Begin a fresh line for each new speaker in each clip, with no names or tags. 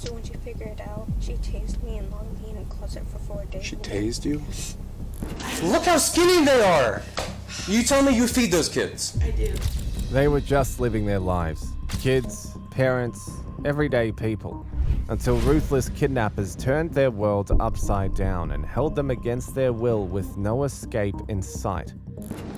So when she figured it out, she tased me and locked me in a closet for 4 days.
She tased you?
Look how skinny they are! You tell me you feed those kids.
I do.
They were just living their lives. Kids, parents, everyday people. Until ruthless kidnappers turned their world upside down and held them against their will with no escape in sight.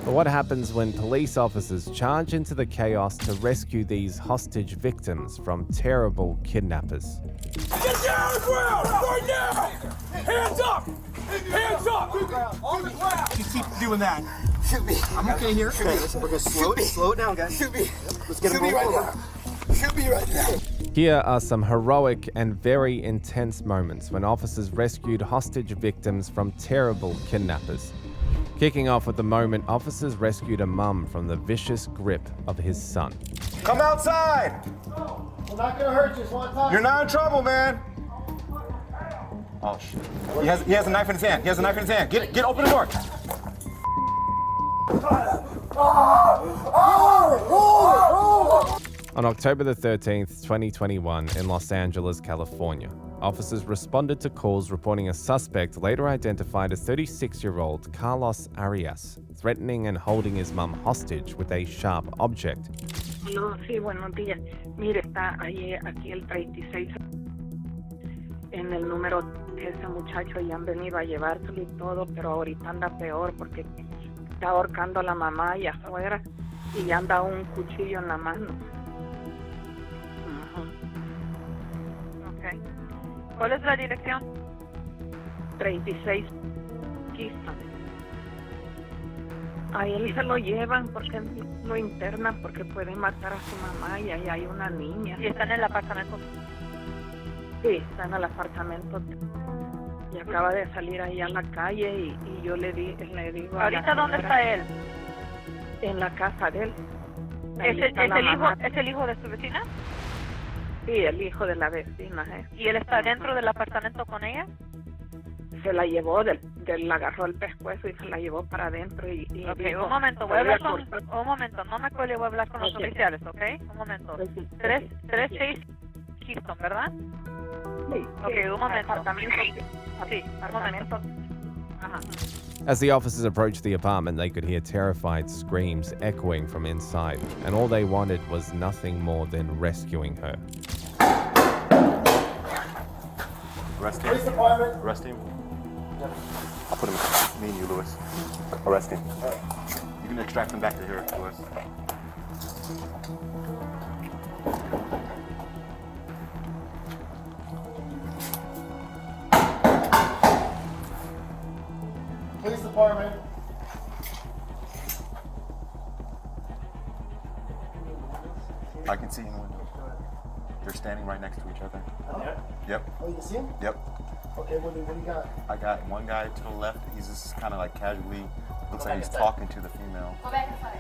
But what happens when police officers charge into the chaos to rescue these hostage victims from terrible kidnappers?
Get down on the ground right now! Hands up! Hands up! On the ground!
You keep doing that.
Shoot me.
I'm okay here.
Okay, listen, we're gonna slow it down, guys. Shoot me. Let's get him right now. Shoot me right now.
Here are some heroic and very intense moments when officers rescued hostage victims from terrible kidnappers. Kicking off with the moment officers rescued a mum from the vicious grip of his son.
Come outside!
We're not gonna hurt you, just want to talk.
You're not in trouble, man! Oh, shit. He has a knife in his hand. He has a knife in his hand. Get open the door.
On October the 13th, 2021, in Los Angeles, California, officers responded to calls reporting a suspect later identified as 36-year-old Carlos Arias, threatening and holding his mum hostage with a sharp object.
No, sí, buenos días. Mire, está ahí, aquí el 36, en el número de ese muchacho y han venido a llevárselo y todo, pero ahorita anda peor porque está ahorcando a la mamá allá afuera y anda un cuchillo en la mano.
Okay. ¿Cuál es la dirección?
36 Keystone. A él se lo llevan porque lo internan porque puede matar a su mamá y ahí hay una niña.
¿Y está en el apartamento?
Sí, está en el apartamento y acaba de salir ahí a la calle y yo le digo.
¿Ahorita dónde está él?
En la casa de él.
¿Es el hijo de su vecina?
Sí, el hijo de la vecina.
¿Y él está dentro del apartamento con ella?
Se la llevó, la agarró el pescuezo y se la llevó para adentro y
okay, un momento, voy a hablar con... Un momento, no me cuelgue, voy a hablar con los oficiales, ¿ok? Un momento. 36 Keystone, ¿verdad?
Sí.
Ok, un momento. Sí, un momento. Ajá.
As the officers approached the apartment, they could hear terrified screams echoing from inside, and all they wanted was nothing more than rescuing her.
Arrest him.
Police department.
Arrest him. I'll put him in. Me and you, Lewis. Arrest him. You can extract him back to here, Lewis.
Police department.
I can see him. They're standing right next to each other. Yep.
Oh, you can see him?
Yep.
Okay, what do you got?
I got one guy to the left. He's just kind of like casually, looks like he's talking to the female.
Go back inside.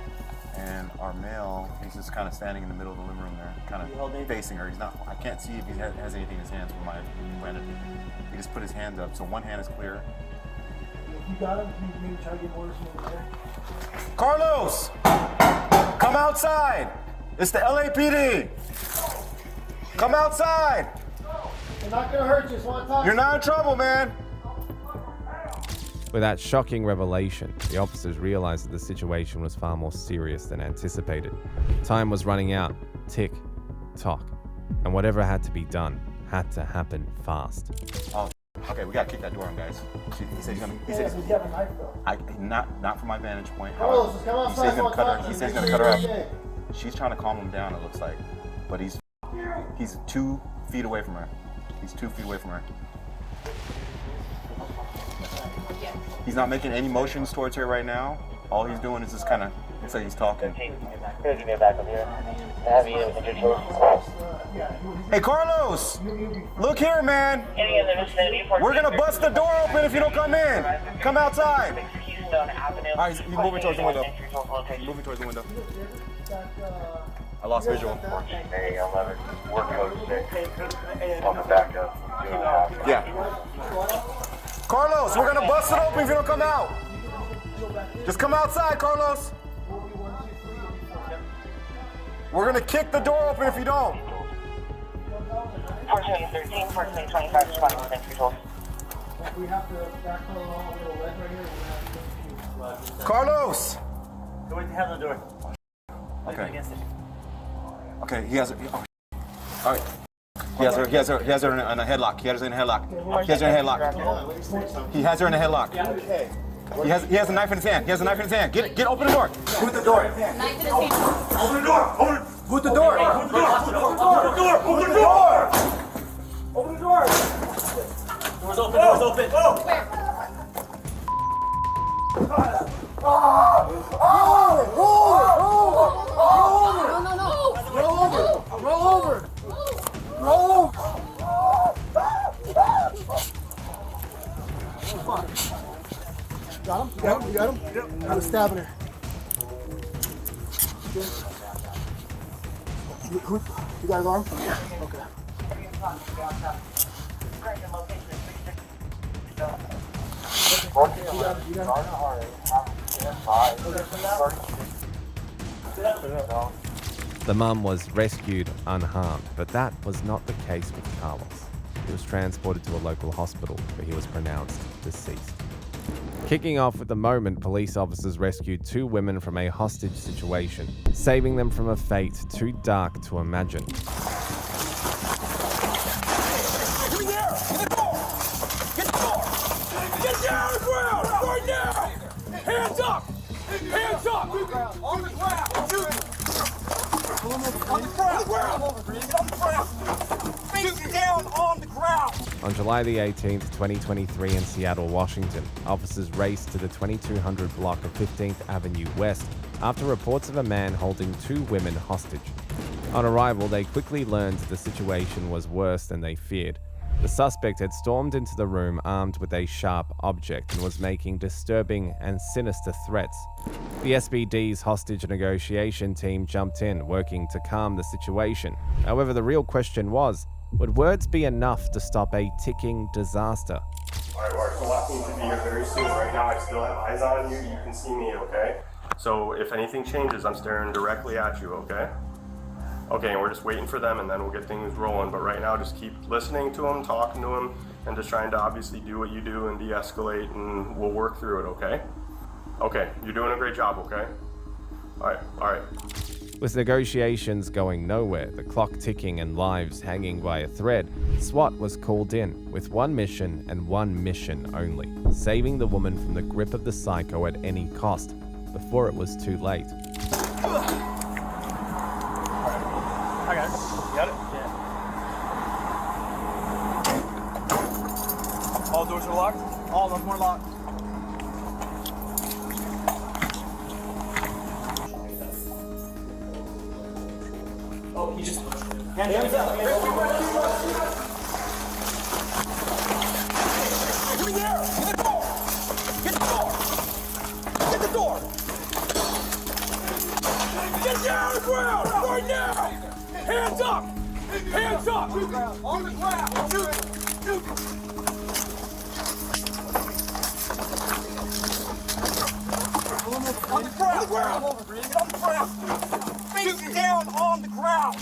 And our male, he's just kind of standing in the middle of the living room there, kind of facing her. He's not, I can't see if he has anything in his hands from my vantage. He just put his hands up, so one hand is clear.
If you got him, can you maybe try to get orders from over there?
Carlos! Come outside! It's the LAPD! Come outside!
They're not gonna hurt you, just want to talk.
You're not in trouble, man!
With that shocking revelation, the officers realized that the situation was far more serious than anticipated. Time was running out. Tick, tock. And whatever had to be done had to happen fast.
Oh, okay, we gotta kick that door in, guys. He said he's gonna. He said
he's got a knife though.
Not from my vantage point.
Carlos, come outside.
He said he's gonna cut her. He said he's gonna cut her
Okay.
up. She's trying to calm him down. It looks like, but he's 2 feet away from her. He's 2 feet away from her. He's not making any motions towards her right now. All he's doing is just kind of, looks like he's talking. Hey, Carlos! Look here, man! We're gonna bust the door open if you don't come in. Come outside. All right, he's moving towards the window. Moving towards the window. I lost visual.
14A11, work code 6. Welcome back up.
Yeah. Carlos, we're gonna bust it open if you don't come out. Just come outside, Carlos. We're gonna kick the door open if you don't.
Fortunately 13, fortunately 25, responding with entry tools.
We have to back color all a little red right here. We're gonna have to
Carlos!
Go with the head on the door.
Okay.
Against it.
Okay, he has her. Oh, all right. He has her in a headlock. He has her in a headlock. He has her in a headlock. He has her in a headlock.
Okay.
He has a knife in his hand. He has a knife in his hand. Get open the door.
Put the door.
Knife in his hand.
Open the door.
Put the door.
Open the door. Open the door.
Open the door. Door's open. Door's open.
Where?
Got him? You got him? Yep. I was stabbing her. You got his arm? Yeah. Okay.
The mum was rescued unharmed, but that was not the case with Carlos. He was transported to a local hospital where he was pronounced deceased. Kicking off at the moment, police officers rescued 2 women from a hostage situation, saving them from a fate too dark to imagine. On July the 18th, 2023 in Seattle, Washington, officers raced to the 2200 block of 15th Avenue West after reports of a man holding 2 women hostage. On arrival, they quickly learned the situation was worse than they feared. The suspect had stormed into the room armed with a sharp object and was making disturbing and sinister threats. The SBD's hostage negotiation team jumped in, working to calm the situation. However, the real question was, would words be enough to stop a ticking disaster?
Alright, so last need to be here very soon. Right now I still have eyes on you. You can see me, okay? So if anything changes, I'm staring directly at you, okay? Okay, and we're just waiting for them and then we'll get things rolling. But right now, just keep listening to them, talking to them, and just trying to obviously do what you do and de-escalate, and we'll work through it, okay? Okay, you're doing a great job, okay? Alright.
With negotiations going nowhere, the clock ticking and lives hanging by a thread, SWAT was called in with one mission and one mission only: saving the woman from the grip of the psycho at any cost, before it was too late.
I got it. You got it? Yeah. All doors are locked? All of them are locked. Oh, he just... Hands up. Give me there! Get the door! Get the door! Get down on the ground! Right now! Hands up! Hands up! On the ground! Shoot! On the ground! On the ground! Face down on the ground!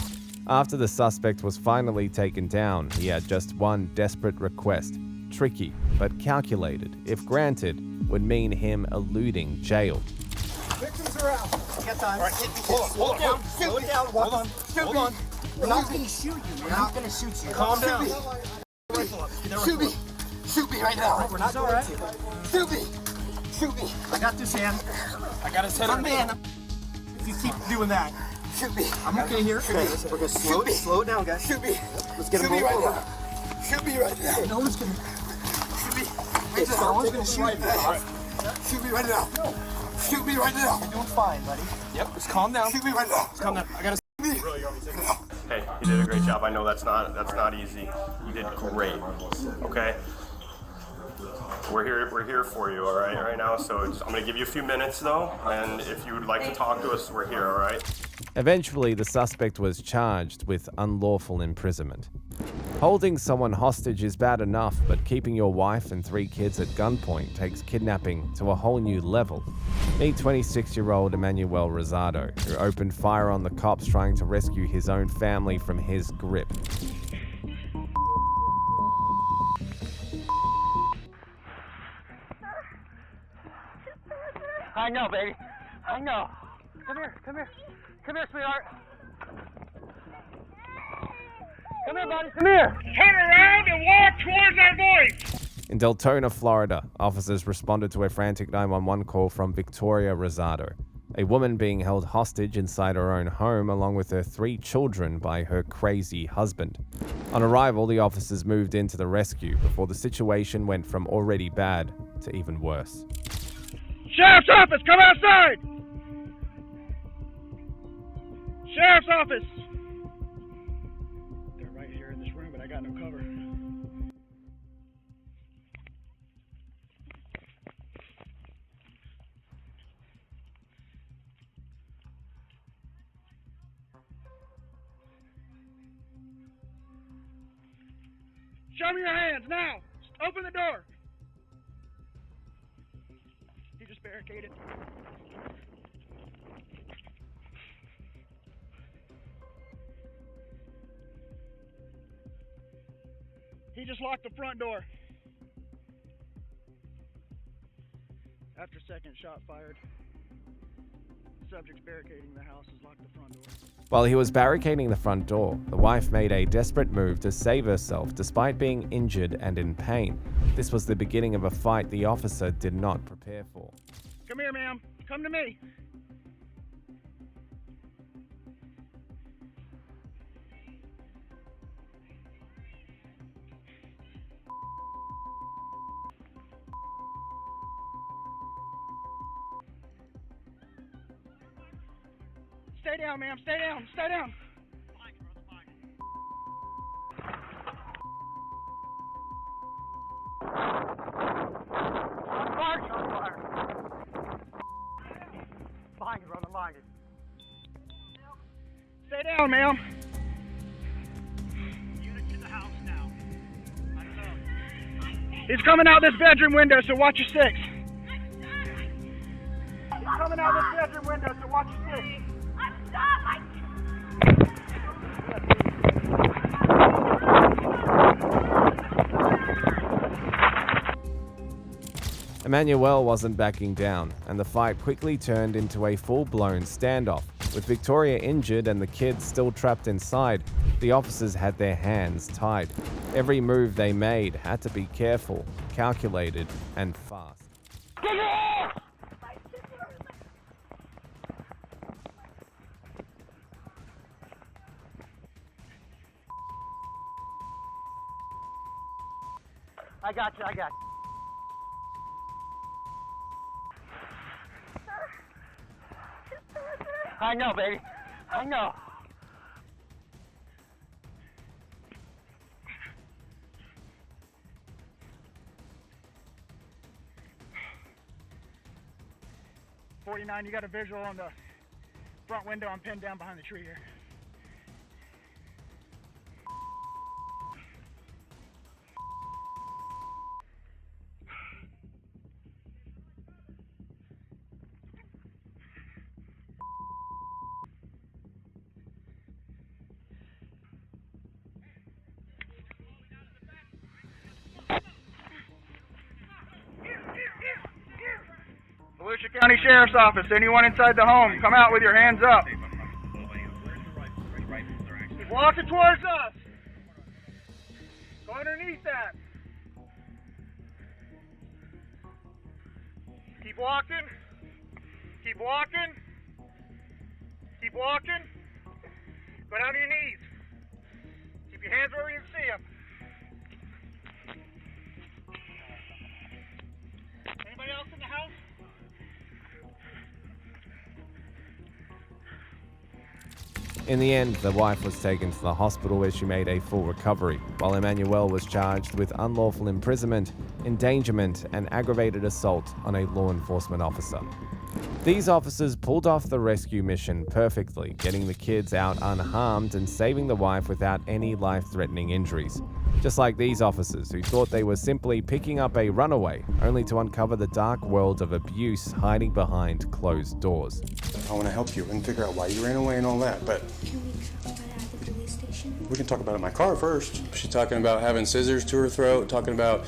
After the suspect was finally taken down, he had just one desperate request. Tricky, but calculated, if granted, would mean him eluding jail.
Victims are out.
Get time.
All right,
Hold on. Slow it down. Hold on. Hold on.
We're not going to shoot you. We're not going to shoot you.
Calm down.
Shoot me. Shoot me right now. We're not going to. Shoot me. Shoot me.
I got this hand. I got his head.
I'm in.
If you keep doing that.
Shoot me.
I'm okay here.
Okay, we're going to slow it down, guys. Shoot me. Let's get him right now. Shoot me right now. No one's going to. Shoot me. No one's going to shoot me. Shoot me right now. Shoot me right now.
You're doing fine, buddy. Yep, just calm down.
Shoot me right now.
Just calm down. I gotta
me.
Hey, you did a great job. I know that's not easy. You did great. Okay? We're here for you, all right now. So I'm gonna give you a few minutes though, and if you would like to talk to us, we're here, all right?
Eventually, the suspect was charged with unlawful imprisonment. Holding someone hostage is bad enough, but keeping your wife and 3 kids at gunpoint takes kidnapping to a whole new level. Meet 26-year-old Emmanuel Rosado, who opened fire on the cops trying to rescue his own family from his grip.
I know, baby. I know. Come here, come here. Come here, sweetheart. Come here, buddy, come here.
Turn around and walk towards our voice.
In Deltona, Florida, officers responded to a frantic 911 call from Victoria Rosado, a woman being held hostage inside her own home along with her 3 children by her crazy husband. On arrival, the officers moved in to the rescue before the situation went from already bad to even worse.
Sheriff's office, come outside! Sheriff's office! They're right here in this room, but I got no cover. Show me your hands, now! Open the door! He just barricaded. He just locked the front door. After second shot fired, subject's barricading the house has locked the front door.
While he was barricading the front door, the wife made a desperate move to save herself despite being injured and in pain. This was the beginning of a fight the officer did not prepare for.
Come here, ma'am. Come to me. Stay down, ma'am. Stay down. Stay down.
Behind you, brother, behind you.
Stay down, ma'am.
Units in the house now. I don't know.
He's coming out this bedroom window, so watch your 6. He's coming out this bedroom window, so watch your 6.
Emmanuel wasn't backing down, and the fight quickly turned into a full-blown standoff. With Victoria injured and the kids still trapped inside, the officers had their hands tied. Every move they made had to be careful, calculated, and fast.
I got you, I got you. I know, baby. I know.
.49, you got a visual on the front window. I'm pinned down behind the tree here. Volusia County Sheriff's Office, anyone inside the home, come out with your hands up. He's walking towards us. Go underneath that. Keep walking. Keep walking. Keep walking. Go down to your knees. Keep your hands where you can see them. Anybody else in the house?
In the end, the wife was taken to the hospital where she made a full recovery, while Emmanuel was charged with unlawful imprisonment, endangerment, and aggravated assault on a law enforcement officer. These officers pulled off the rescue mission perfectly, getting the kids out unharmed and saving the wife without any life-threatening injuries. Just like these officers who thought they were simply picking up a runaway, only to uncover the dark world of abuse hiding behind closed doors.
I want to help you and figure out why you ran away and all that, but
Can we talk about it at the police station?
we can talk about it in my car first. She's talking about having scissors to her throat, talking about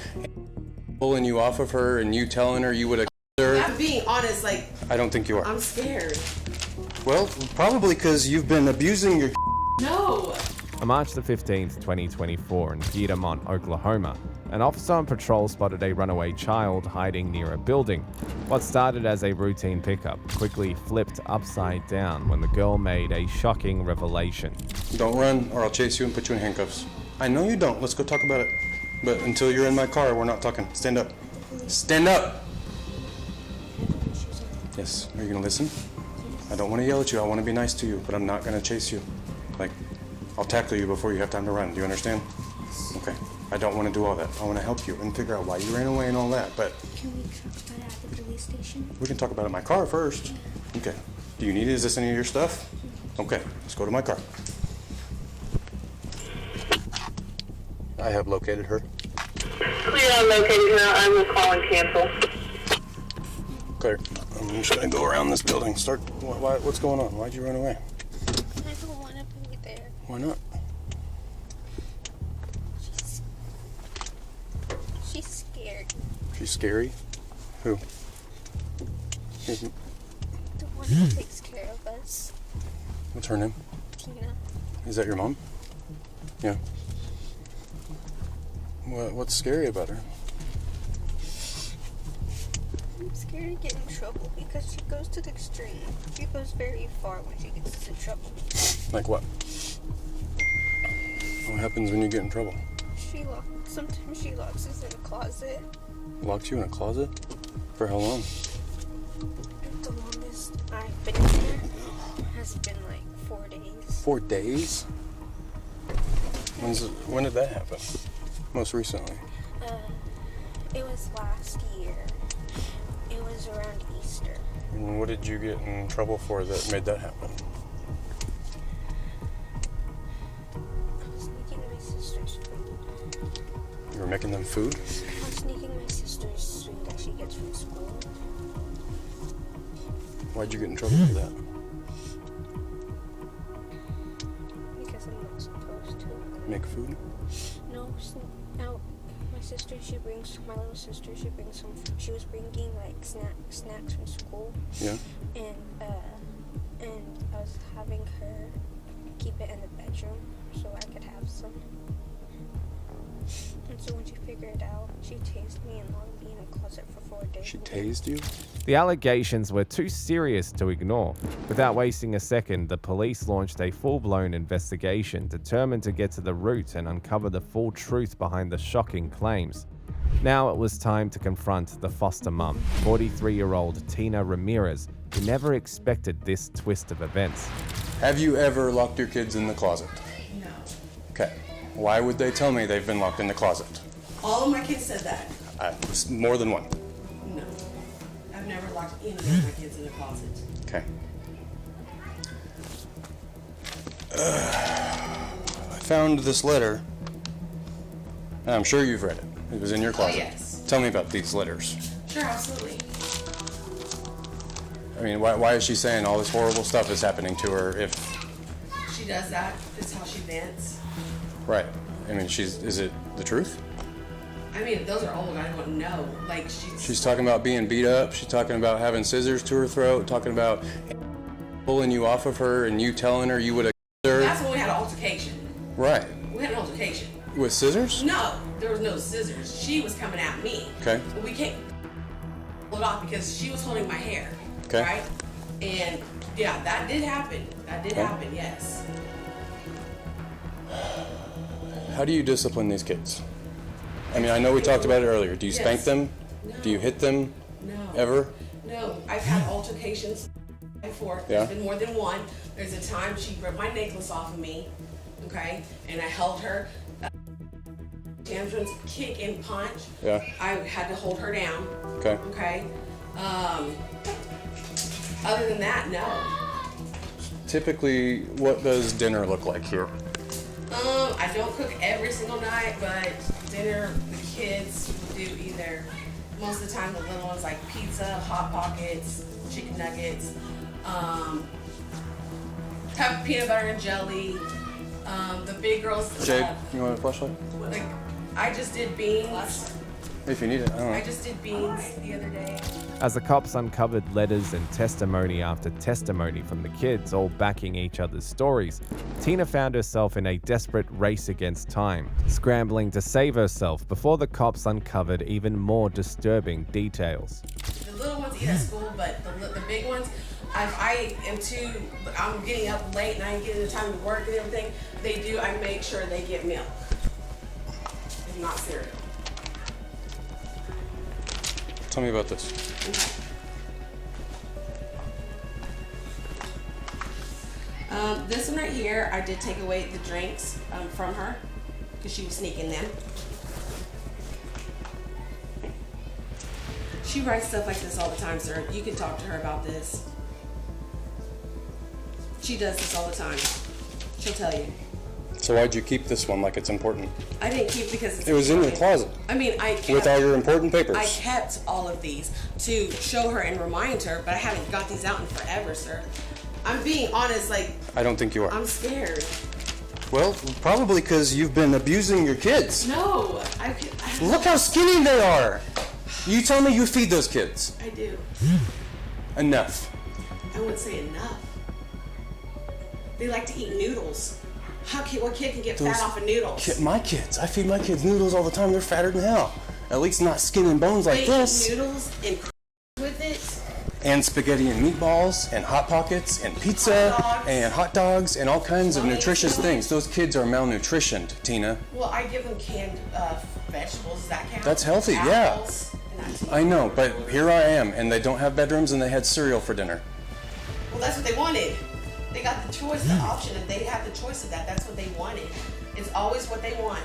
pulling you off of her and you telling her you would have killed her.
I'm being honest, like.
I don't think you are.
I'm scared.
Well, probably because you've been abusing your.
No.
On March the 15th, 2024, in Piedmont, Oklahoma, an officer on patrol spotted a runaway child hiding near a building. What started as a routine pickup quickly flipped upside down when the girl made a shocking revelation.
Don't run, or I'll chase you and put you in handcuffs. I know you don't. Let's go talk about it. But until you're in my car, we're not talking. Stand up. Stand up! Yes. Are you gonna listen? I don't want to yell at you. I want to be nice to you, but I'm not gonna chase you. Like, I'll tackle you before you have time to run. Do you understand? Okay. I don't want to do all that. I want to help you and figure out why you ran away and all that, but...
Can we talk about it at the police station?
We can talk about it in my car first. Okay. Do you need it? Is this any of your stuff? Okay. Let's go to my car. I have located her.
Clear on located her. I will call and cancel.
Clear. I'm just going to go around this building. What's going on? Why'd you run away?
I don't want to be there.
Why not?
She's scared.
She's scary? Who?
The one who takes care of us.
What's her name?
Tina.
Is that your mom? Yeah. What's scary about her?
I'm scared to get in trouble because she goes to the extreme. She goes very far when she gets into trouble.
Like what? What happens when you get in trouble?
Sometimes she locks us in a closet.
Locked you in a closet? For how long?
The longest I've been in there has been like 4 days.
4 days? When did that happen? Most recently?
It was last year. It was around Easter.
And what did you get in trouble for that made that happen?
I was sneaking my sister's food.
You were making them food?
I was sneaking my sister's food that she gets from school.
Why'd you get in trouble for that?
Because I'm not supposed to.
Make food?
No, my sister, my little sister, she was bringing like snacks from school.
Yeah.
And I was having her keep it in the bedroom so I could have some. And so when she figured it out, she tased me and locked me in a closet for 4 days.
She tased you?
The allegations were too serious to ignore. Without wasting a second, the police launched a full-blown investigation determined to get to the root and uncover the full truth behind the shocking claims. Now it was time to confront the foster mum, 43-year-old Tina Ramirez, who never expected this twist of events.
Have you ever locked your kids in the closet?
No.
Okay. Why would they tell me they've been locked in the closet?
All of my kids said that.
More than one.
No. I've never locked any of my kids in a closet.
Okay. I found this letter. And I'm sure you've read it. It was in your closet.
Oh, yes.
Tell me about these letters.
Sure, absolutely.
I mean, why is she saying all this horrible stuff is happening to her if...
She does that. It's how she vents.
Right. I mean, is it the truth?
I mean, those are old. I don't know. Like,
She's talking about being beat up. She's talking about having scissors to her throat. Talking about pulling you off of her and you telling her you would have her.
That's when we had an altercation.
Right.
We had an altercation.
With scissors?
No, there was no scissors. She was coming at me.
Okay.
We can't pull it off because she was holding my hair.
Okay.
Right? And yeah, that did happen. That did happen, yes.
How do you discipline these kids? I mean, I know we talked about it earlier. Do you spank them?
No.
Do you hit them?
No.
Ever?
No. I've had altercations before.
Yeah.
There's been more than one. There's a time she ripped my necklace off of me, okay? And I held her. Tantrums, kick and punch.
Yeah.
I had to hold her down.
Okay.
Okay. Other than that, no.
Typically, what does dinner look like here?
I don't cook every single night, but dinner, the kids will do either, most of the time the little ones like pizza, Hot Pockets, chicken nuggets, have peanut butter and jelly. The big girls.
Jake, you want a flashlight?
Like, I just did beans
If you need it, I don't know.
I just did beans the other day.
As the cops uncovered letters and testimony after testimony from the kids, all backing each other's stories, Tina found herself in a desperate race against time, scrambling to save herself before the cops uncovered even more disturbing details.
The little ones eat at school, but the big ones, I'm getting up late and I ain't getting the time to work and everything. I make sure they get milk, if not cereal.
Tell me about this.
Okay. This one right here, I did take away the drinks from her because she was sneaking them. She writes stuff like this all the time, sir. You can talk to her about this. She does this all the time. She'll tell you.
So why'd you keep this one like it's important?
I didn't keep because it's
It was in your closet.
I mean, I kept,
with all your important papers.
I kept all of these to show her and remind her, but I haven't got these out in forever, sir. I'm being honest, like...
I don't think you are.
I'm scared.
Well, probably because you've been abusing your kids.
No, I
Look how skinny they are. You tell me you feed those kids.
I do.
Enough.
I wouldn't say enough. They like to eat noodles. What kid can get fat off of noodles?
My kids. I feed my kids noodles all the time. They're fatter than hell. At least not skin and bones like this.
They eat noodles and with it.
And spaghetti and meatballs and Hot Pockets and pizza and hot dogs and all kinds of nutritious things. Those kids are malnutritioned, Tina.
Well, I give them canned vegetables. Does that count?
That's healthy,
Apples,
yeah. I know, but here I am, and they don't have bedrooms, and they had cereal for dinner.
Well, that's what they wanted. They got the choice, the option, and they have the choice of that. That's what they wanted. It's always what they want.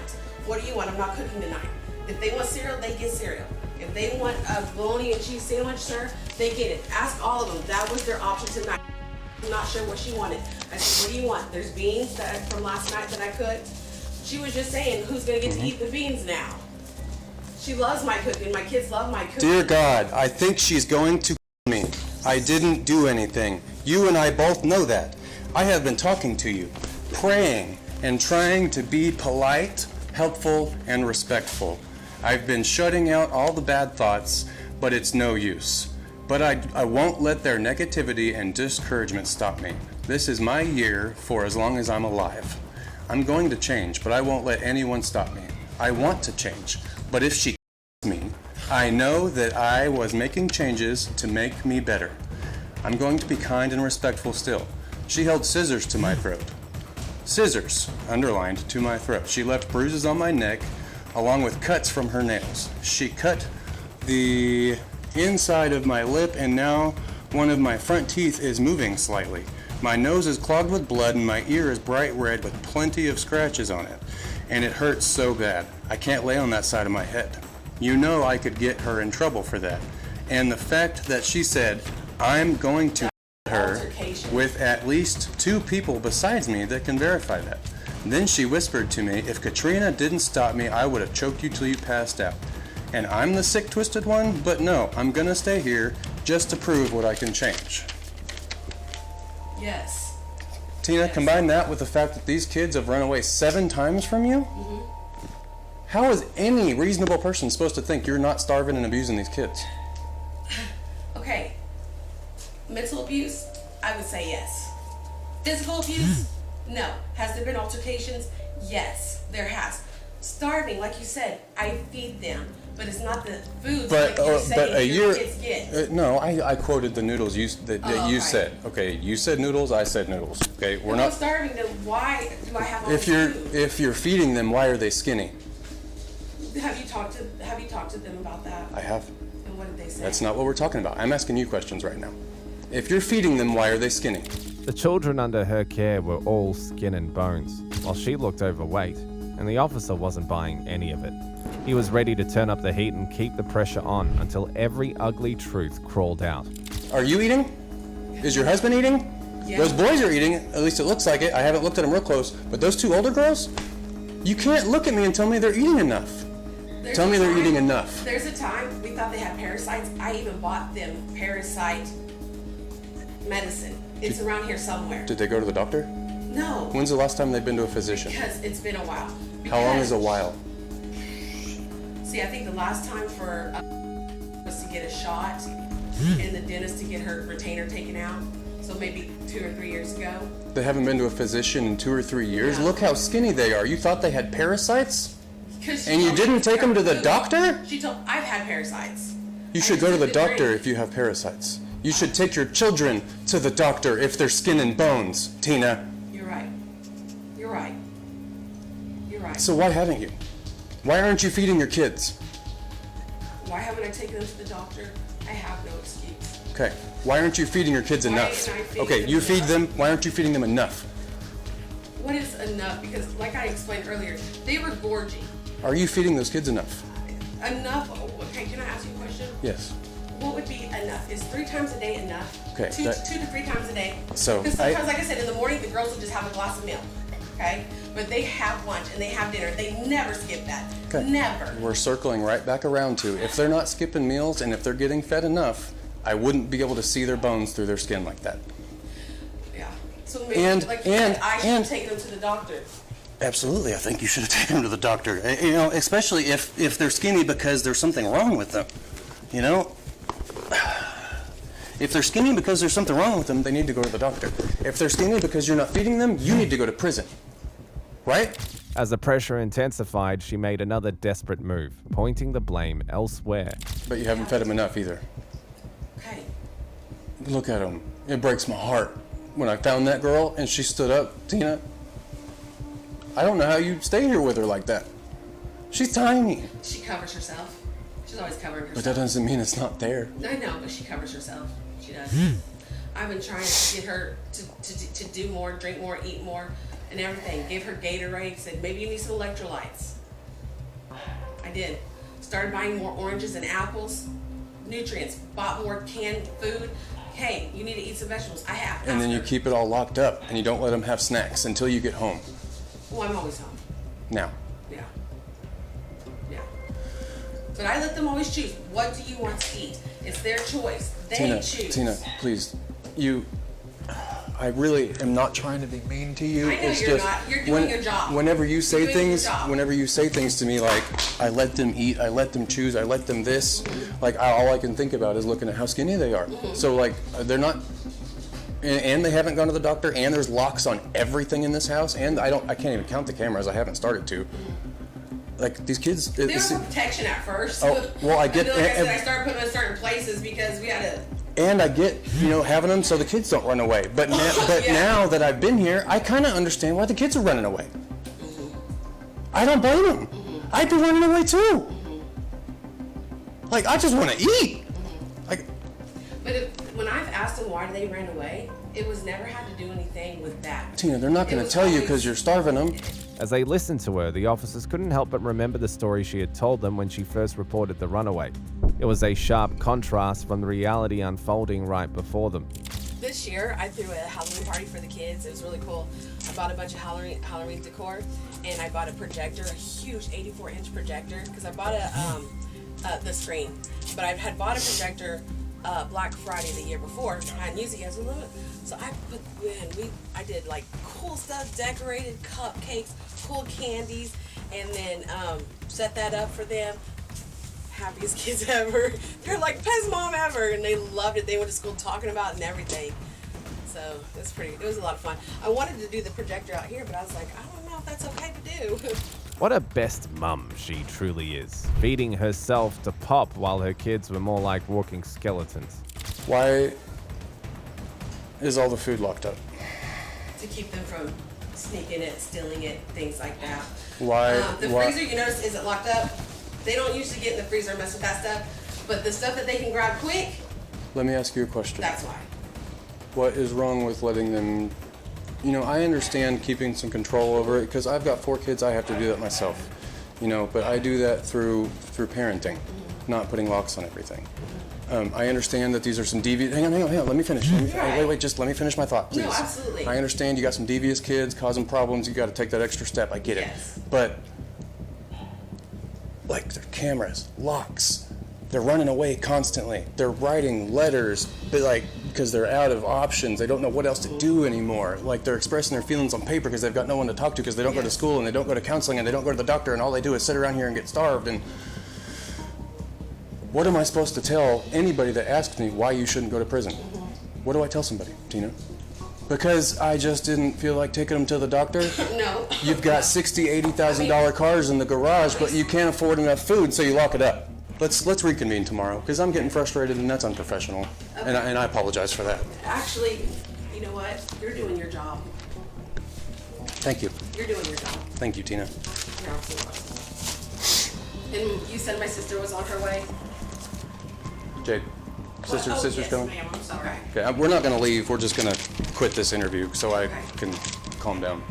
What do you want? I'm not cooking tonight. If they want cereal, they get cereal. If they want a bologna and cheese sandwich, sir, they get it. Ask all of them. That was their option tonight. I'm not sure what she wanted. I said, what do you want? There's beans from last night that I cooked. She was just saying, who's going to get to eat the beans now? She loves my cooking. My kids love my cooking.
Dear God, I think she's going to me. I didn't do anything. You and I both know that. I have been talking to you, praying, and trying to be polite, helpful, and respectful. I've been shutting out all the bad thoughts, but it's no use. But I won't let their negativity and discouragement stop me. This is my year for as long as I'm alive. I'm going to change, but I won't let anyone stop me. I want to change, but if she me, I know that I was making changes to make me better. I'm going to be kind and respectful still. She held scissors to my throat. Scissors, underlined, to my throat. She left bruises on my neck, along with cuts from her nails. She cut the inside of my lip, and now one of my front teeth is moving slightly. My nose is clogged with blood, and my ear is bright red with plenty of scratches on it. And it hurts so bad. I can't lay on that side of my head. You know I could get her in trouble for that. And the fact that she said, I'm going to her with at least 2 people besides me that can verify that. Then she whispered to me, if Katrina didn't stop me, I would have choked you till you passed out. And I'm the sick, twisted one, but no, I'm gonna stay here just to prove what I can change.
Yes.
Tina, yes. Combine that with the fact that these kids have run away 7 times from you? How is any reasonable person supposed to think you're not starving and abusing these kids?
Okay. Mental abuse, I would say yes. Physical abuse, no. Has there been altercations? Yes, there has. Starving, like you said, I feed them, but it's not the foods like you're saying your kids get.
No, I quoted the noodles you said. Okay, you said noodles, I said noodles. Okay, we're not
starving them. Why do I have all this food?
If you're feeding them, why are they skinny?
Have you talked to them about that?
I have.
And what did they say?
That's not what we're talking about. I'm asking you questions right now. If you're feeding them, why are they skinny?
The children under her care were all skin and bones, while she looked overweight, and the officer wasn't buying any of it. He was ready to turn up the heat and keep the pressure on until every ugly truth crawled out.
Are you eating? Is your husband eating? Yeah. Those boys are eating, at least it looks like it. I haven't looked at them real close, but those 2 older girls? You can't look at me and tell me they're eating enough. Tell me they're eating enough.
There's a time we thought they had parasites. I even bought them parasite medicine. It's around here somewhere.
Did they go to the doctor?
No.
When's the last time they've been to a physician?
Because it's been a while.
How long is a while?
See, I think the last time for was to get a shot and the dentist to get her retainer taken out. So maybe 2 or 3 years ago.
They haven't been to a physician in 2 or 3 years?
Yeah.
Look how skinny they are. You thought they had parasites?
'Cause she
And you
told me
didn't take them to the
food.
doctor?
She told, I've had parasites.
You should go to the doctor if you have parasites. You should take your children to the doctor if they're skin and bones, Tina.
You're right. You're right. You're right.
So why haven't you? Why aren't you feeding your kids?
Why haven't I taken them to the doctor? I have no excuse.
Okay, why aren't you feeding your kids
Why
enough?
ain't I feeding
Okay,
them
you feed
enough?
them, why aren't you feeding them enough?
What is enough? Because like I explained earlier, they were gorging.
Are you feeding those kids enough?
Enough? Oh, okay, can I ask you a question?
Yes.
What would be enough? Is 3 times a day enough?
Okay,
2
that-
to 3 times a day?
So,
Because sometimes, like I said, in the morning, the girls will just have a glass of milk, okay? But they have lunch and they have dinner. They never skip that.
Okay.
Never.
We're circling right back around to, if they're not skipping meals and if they're getting fed enough, I wouldn't be able to see their bones through their skin like that.
Yeah. So maybe,
And-
like you said, I should
and-
have taken them to the doctor.
Absolutely, I think you should have taken them to the doctor. You know, especially if they're skinny because there's something wrong with them. You know, if they're skinny because there's something wrong with them, they need to go to the doctor. If they're skinny because you're not feeding them, you need to go to prison. Right?
As the pressure intensified, she made another desperate move, pointing the blame elsewhere.
But you haven't fed them enough either.
Okay.
Look at them. It breaks my heart. When I found that girl and she stood up, Tina, I don't know how you stay here with her like that. She's tiny.
She covers herself. She's always covering herself.
But that doesn't mean it's not there.
I know, but she covers herself. She does. I've been trying to get her to do more, drink more, eat more, and everything. Give her Gatorade. Said maybe you need some electrolytes. I did. Started buying more oranges and apples, nutrients. Bought more canned food. Hey, you need to eat some vegetables. I have.
And then you keep it all locked up and you don't let them have snacks until you get home.
Well, I'm always home.
Now.
Yeah. Yeah. But I let them always choose. What do you want to eat? It's their choice. They choose.
Tina, please. I really am not trying to be mean to you.
I know
It's
you're
just
not. You're doing your job.
Whenever you say
You're doing your
things,
job.
whenever you say things to me like, I let them eat, I let them choose, I let them this, like all I can think about is looking at how skinny they are. So like, they're not, and they haven't gone to the doctor, and there's locks on everything in this house, and I can't even count the cameras. I haven't started to. Like these kids.
They were for protection at first.
Oh, well, I get.
Like I said, I started putting them in certain places because we had to.
And I get, having them so the kids don't run away. But now that I've been here, I kind of understand why the kids are running away. I don't blame them. I'd be running away too. Like, I just want to eat. Like.
But when I've asked them why they ran away, it was never had to do anything with that.
Tina, they're not going to tell you because you're starving them.
As they listened to her, the officers couldn't help but remember the story she had told them when she first reported the runaway. It was a sharp contrast from the reality unfolding right before them.
This year, I threw a Halloween party for the kids. It was really cool. I bought a bunch of Halloween decor, and I bought a projector, a huge 84-inch projector, because I bought the screen. But I had bought a projector Black Friday the year before. I hadn't used it yet, so I did like cool stuff, decorated cupcakes, cool candies, and then set that up for them. Happiest kids ever. They're like best mom ever, and they loved it. They went to school talking about it and everything. So it was a lot of fun. I wanted to do the projector out here, but I was like, I don't know if that's okay to do.
What a best mum she truly is, feeding herself to Pop while her kids were more like walking skeletons.
Why is all the food locked up?
To keep them from sneaking it, stealing it, things like that.
Why?
The freezer, you notice, isn't locked up. They don't usually get in the freezer and mess with that stuff, but the stuff that they can grab quick,
Let me ask you a question.
that's why.
What is wrong with letting them, I understand keeping some control over it because I've got 4 kids, I have to do that myself, but I do that through parenting, not putting locks on everything. I understand that these are some devious, hang on, let me finish. Wait, just let me finish my thought, please.
No, absolutely.
I understand you got some devious kids causing problems, you got to take that extra step, I get it. But, like, their cameras, locks, they're running away constantly. They're writing letters, but because they're out of options. They don't know what else to do anymore. Like, they're expressing their feelings on paper because they've got no one to talk to because they don't go to school and they don't go to counseling and they don't go to the doctor and all they do is sit around here and get starved. And What am I supposed to tell anybody that asks me why you shouldn't go to prison? What do I tell somebody, Tina? Because I just didn't feel like taking them to the doctor?
No.
You've got $60,000, $80,000 cars in the garage, but you can't afford enough food, so you lock it up. Let's reconvene tomorrow, because I'm getting frustrated and that's unprofessional. Okay. And I apologize for that.
Actually, you know what? You're doing your job.
Thank you.
You're doing your job.
Thank you, Tina.
You're absolutely welcome. And you said my sister was on her way?
Jade, sister's
yes,
coming?
ma'am, I'm sorry.
Okay, we're not gonna leave, we're just gonna quit this interview so I can calm down.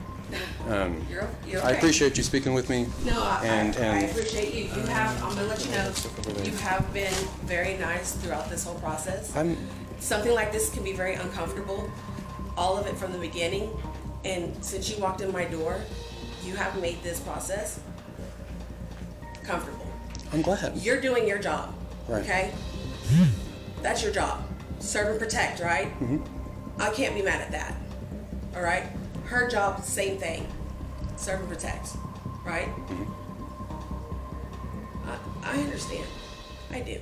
You're okay.
I appreciate you speaking with me.
No, I
and
appreciate you. You have, I'm gonna let you know, you have been very nice throughout this whole process. Something like this can be very uncomfortable, all of it from the beginning. And since you walked in my door, you have made this process comfortable.
I'm glad.
You're doing your job,
right.
Okay? That's your job. Serve and protect, right?
Mm-hmm.
I can't be mad at that, all right? Her job, same thing. Serve and protect, right?
Mm-hmm.
I understand. I do.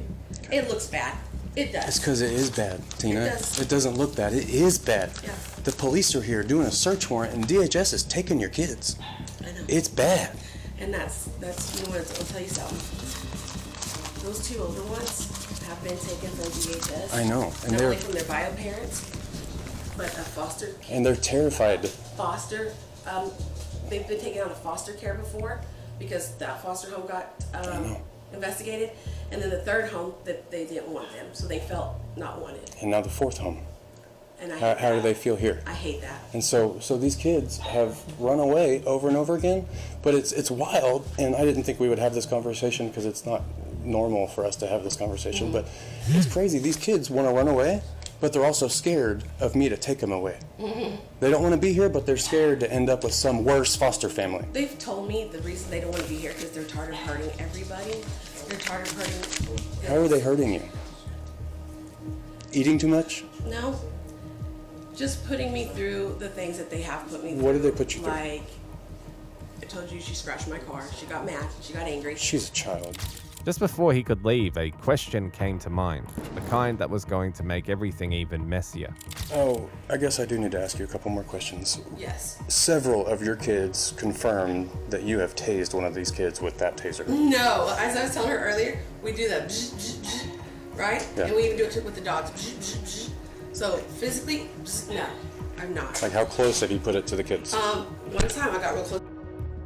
It looks bad. It does.
It's because it is bad, Tina.
It does.
It doesn't look bad. It is bad.
Yeah.
The police are here doing a search warrant, and DHS is taking your kids.
I know.
It's bad.
And that's you know what, I'll tell you something. Those two older ones have been taken from DHS.
I know. And
not
they're
only from their bio parents, but a foster kid.
And they're terrified.
Foster, they've been taken out of foster care before because that foster home got investigated. And then the third home, that they didn't want them, so they felt not wanted.
And now the fourth home.
And
How do they feel here?
I hate that.
And so these kids have run away over and over again, but it's wild, and I didn't think we would have this conversation because it's not normal for us to have this conversation, but it's crazy. These kids want to run away, but they're also scared of me to take them away. They don't want to be here, but they're scared to end up with some worse foster family.
They've told me the reason they don't want to be here because they're tired of hurting everybody. They're tired of hurting.
How are they hurting you? Eating too much?
No. Just putting me through the things that they have put me through.
What did they put you through?
Like, I told you she scratched my car. She got mad. She got angry.
She's a child.
Just before he could leave, a question came to mind, the kind that was going to make everything even messier.
Oh, I guess I do need to ask you a couple more questions.
Yes.
Several of your kids confirmed that you have tased one of these kids with that taser.
No, as I was telling her earlier, we do that, right?
Yeah.
And we even do it with the dogs. So physically, no, I'm not.
Like how close did he put it to the kids?
One time I got real close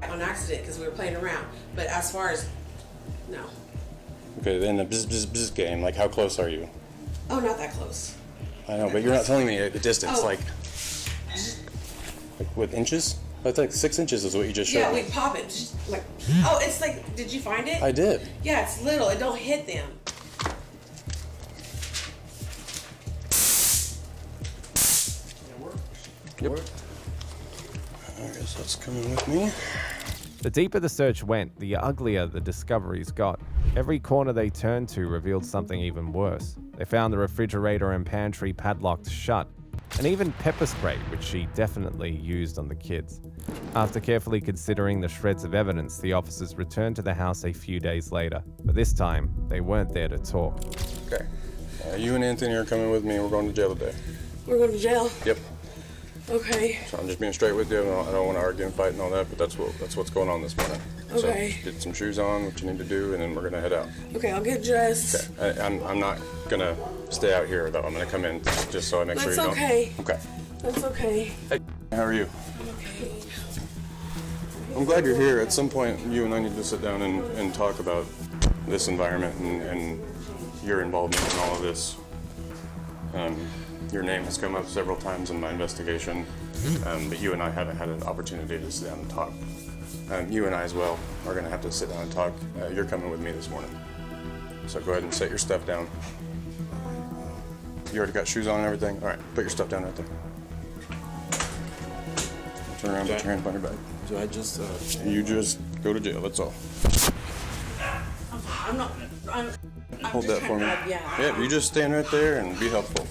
on accident because we were playing around. But as far as, no.
Okay, then the bzz game, like how close are you?
Oh, not that close.
I know, but you're not telling me a distance,
Oh.
like with inches? That's like 6 inches is what you just showed
Yeah,
me.
we pop it. Like, oh, it's like, did you find it?
I did.
Yeah, it's little. It don't hit them.
Yep. I guess that's coming with me.
The deeper the search went, the uglier the discoveries got. Every corner they turned to revealed something even worse. They found the refrigerator and pantry padlocked shut, and even pepper spray, which she definitely used on the kids. After carefully considering the shreds of evidence, the officers returned to the house a few days later, but this time, they weren't there to talk.
Okay. You and Anthony are coming with me. We're going to jail today.
We're going to jail?
Yep.
Okay.
So I'm just being straight with you. I don't want to argue and fight and all that, but that's what's going on this morning.
Okay.
So get some shoes on, what you need to do, and then we're gonna head out.
Okay, I'll get dressed.
Okay. I'm not gonna stay out here though. I'm gonna come in just so I make sure you don't.
That's okay.
Okay.
That's okay.
Hey, how are you?
Okay.
I'm glad you're here. At some point, you and I need to sit down and talk about this environment and your involvement in all of this. Your name has come up several times in my investigation, but you and I haven't had an opportunity to sit down and talk. You and I as well are going to have to sit down and talk. You're coming with me this morning. So go ahead and set your stuff down. You already got shoes on and everything? All right, put your stuff down right there. Turn around, put your hand behind your back.
Do I just,
You just go to jail, that's all.
I'm not. I'm
Hold
just
that for me.
trying to-
Yeah, you just stand right there and be helpful.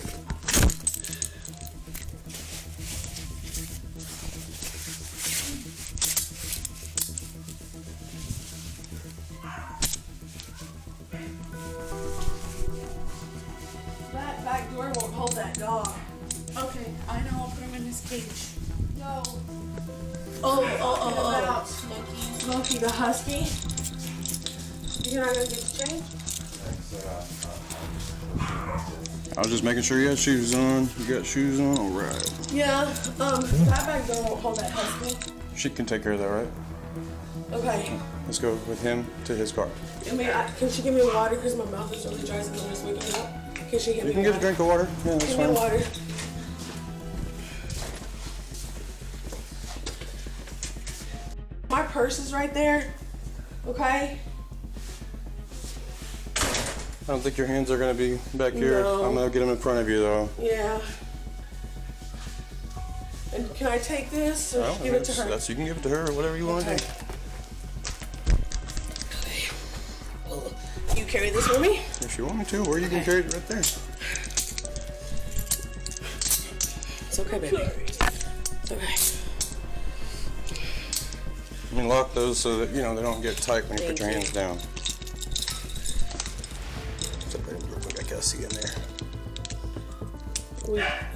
that dog.
Okay, I know. I'll put him in his cage.
No.
Oh.
Smokey the husky. You're not gonna get the chain?
I was just making sure you had shoes on. You got shoes on? All right.
Yeah, that bag door won't hold that husky.
She can take care of that, right?
Okay.
Let's go with him to his car.
Can she give me water? Because my mouth is really dry since I'm just waking up. Can she give me
You can
water?
get a drink of water. Yeah, that's
Give
fine.
me water. My purse is right there. Okay?
I don't think your hands are going to be back here.
No.
I'm going to get them in front of you, though.
Yeah. And can I take this or give it to her?
You can give it to her or whatever you want to do.
Well, you carry this with me?
If you want me to, or you can carry it right there.
It's okay, baby. It's okay.
I mean, lock those so that, you know, they don't get tight when you put your hands down. I gotta see in there.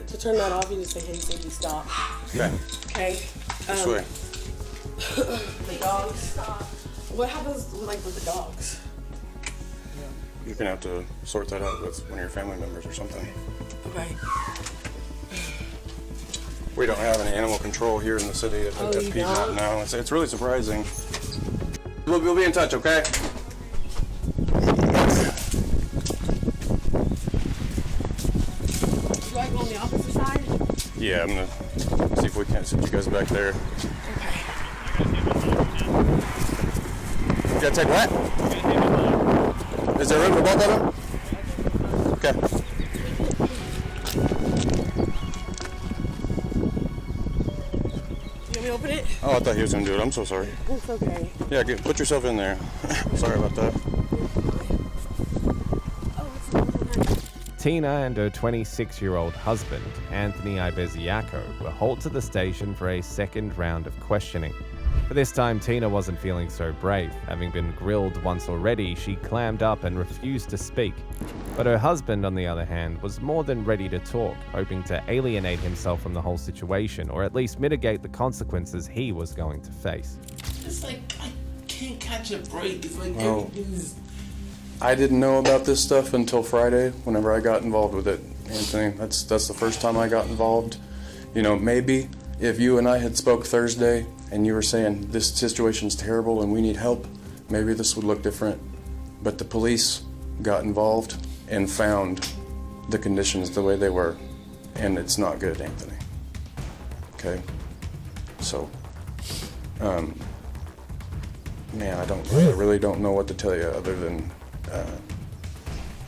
To turn that off, you just say, hey, Sadie, stop.
Okay.
Okay.
This way.
The dogs. Stop. What happens with the dogs?
You're gonna have to sort that out with one of your family members or something.
Okay.
We don't have any animal control here in the city at Piedmont now. It's really surprising. We'll be in touch, okay?
Do I go on the opposite side?
Yeah, I'm gonna see if we can't sit you guys back there.
Okay.
You gotta take what? Is there room for both of them? Okay.
You want me to open it?
Oh, I thought he was gonna do it. I'm so sorry.
It's okay.
Yeah, put yourself in there. Sorry about that.
Tina and her 26-year-old husband, Anthony Ibeziaco, were hauled to the station for a second round of questioning. But this time, Tina wasn't feeling so brave. Having been grilled once already, she clammed up and refused to speak. But her husband, on the other hand, was more than ready to talk, hoping to alienate himself from the whole situation, or at least mitigate the consequences he was going to face.
It's like, I can't catch a break. It's like
Oh.
everything's...
I didn't know about this stuff until Friday, whenever I got involved with it, Anthony. That's the first time I got involved. You know, maybe if you and I had spoke Thursday and you were saying this situation's terrible and we need help, maybe this would look different. But the police got involved and found the conditions the way they were, and it's not good, Anthony. Okay? So, man, I really don't know what to tell you other than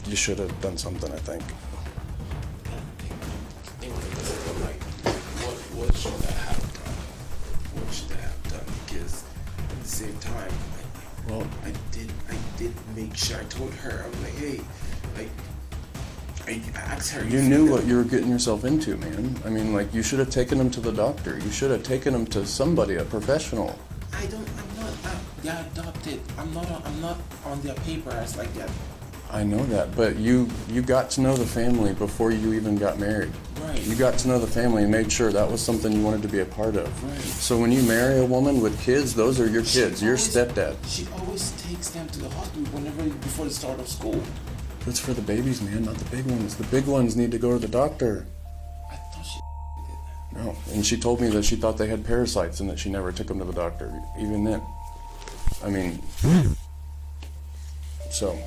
you should have done something, I think.
What should I have done? What should I have done? Because at the same time, I did make sure I told her. I'm like, hey, I asked her.
You knew what you were getting yourself into, man. I mean, like, you should have taken him to the doctor. You should have taken him to somebody, a professional.
I'm not adopted. I'm not on their papers like that.
I know that, but you got to know the family before you even got married.
Right.
You got to know the family and made sure that was something you wanted to be a part of.
Right.
So when you marry a woman with kids, those are your kids, your stepdad.
She always takes them to the hospital before the start of school.
That's for the babies, man, not the big ones. The big ones need to go to the doctor.
I thought she did that.
No, and she told me that she thought they had parasites and that she never took them to the doctor, even then. I mean, so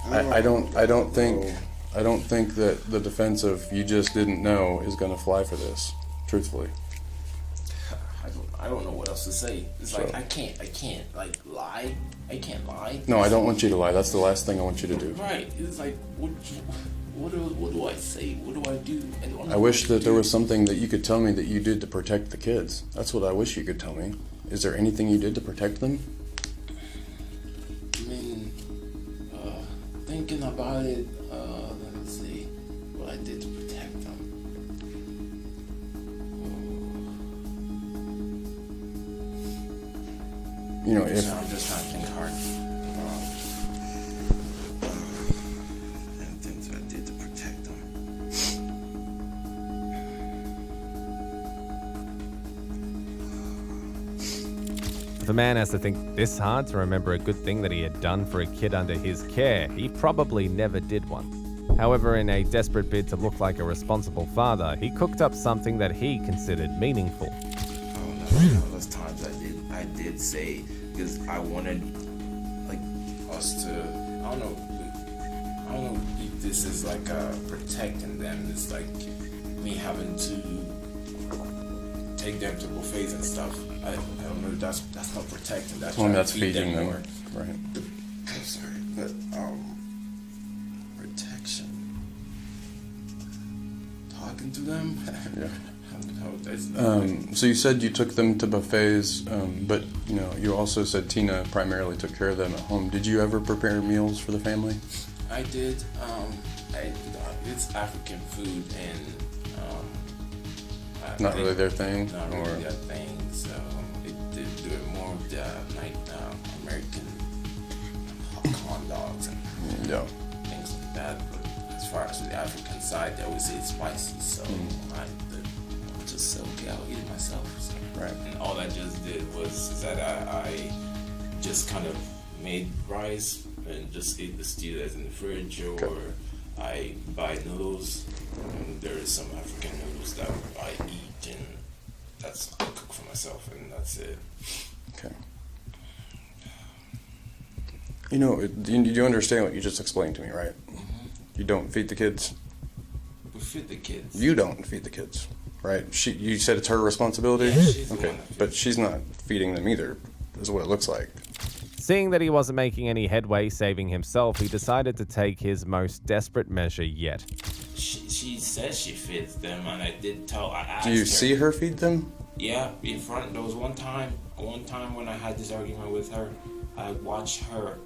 I don't think that the defense of you just didn't know is gonna fly for this, truthfully.
I don't know what else to say. It's like I can't like lie. I can't lie.
No, I don't want you to lie. That's the last thing I want you to do.
Right. It's like what do I say? What do I do?
I wish that there was something that you could tell me that you did to protect the kids. That's what I wish you could tell me. Is there anything you did to protect them?
I mean, thinking about it, let me see what I did to protect them.
You know, if
I'm just trying to think hard. And things I did to protect them.
If a man has to think this hard to remember a good thing that he had done for a kid under his care, he probably never did one. However, in a desperate bid to look like a responsible father, he cooked up something that he considered meaningful.
Those times I did say, because I wanted like us to, I don't know if this is like protecting them. It's like me having to take them to buffets and stuff. I don't know if that's not protecting.
That's feeding them,
more.
Right.
I'm sorry, but protection. Talking to them.
Yeah.
No,
so you said you took them to buffets, but you also said Tina primarily took care of them at home. Did you ever prepare meals for the family?
I did. It's African food, and
not really their thing.
Not really their thing. So they do it more of the American hot dogs and things like that. But as far as the African side, they always say it's spicy. So I'll eat it myself. So.
Right.
And all I just did was that I just kind of made rice and just ate the stew that's in the fridge, or I buy noodles. And there is some African noodles that I eat, and that's I cook for myself, and that's it.
Okay. You understand what you just explained to me, right?
Mm-hmm.
You don't feed the kids.
We feed the kids.
You don't feed the kids. Right? You said it's her responsibility?
Yeah, she's
okay, but she's not feeding them either, is what it looks like.
Seeing that he wasn't making any headway saving himself, he decided to take his most desperate measure yet.
She says she feeds them, and I did tell. I asked
Do you see her feed them?
Yeah, in front. There was one time when I had this argument with her, I watched her.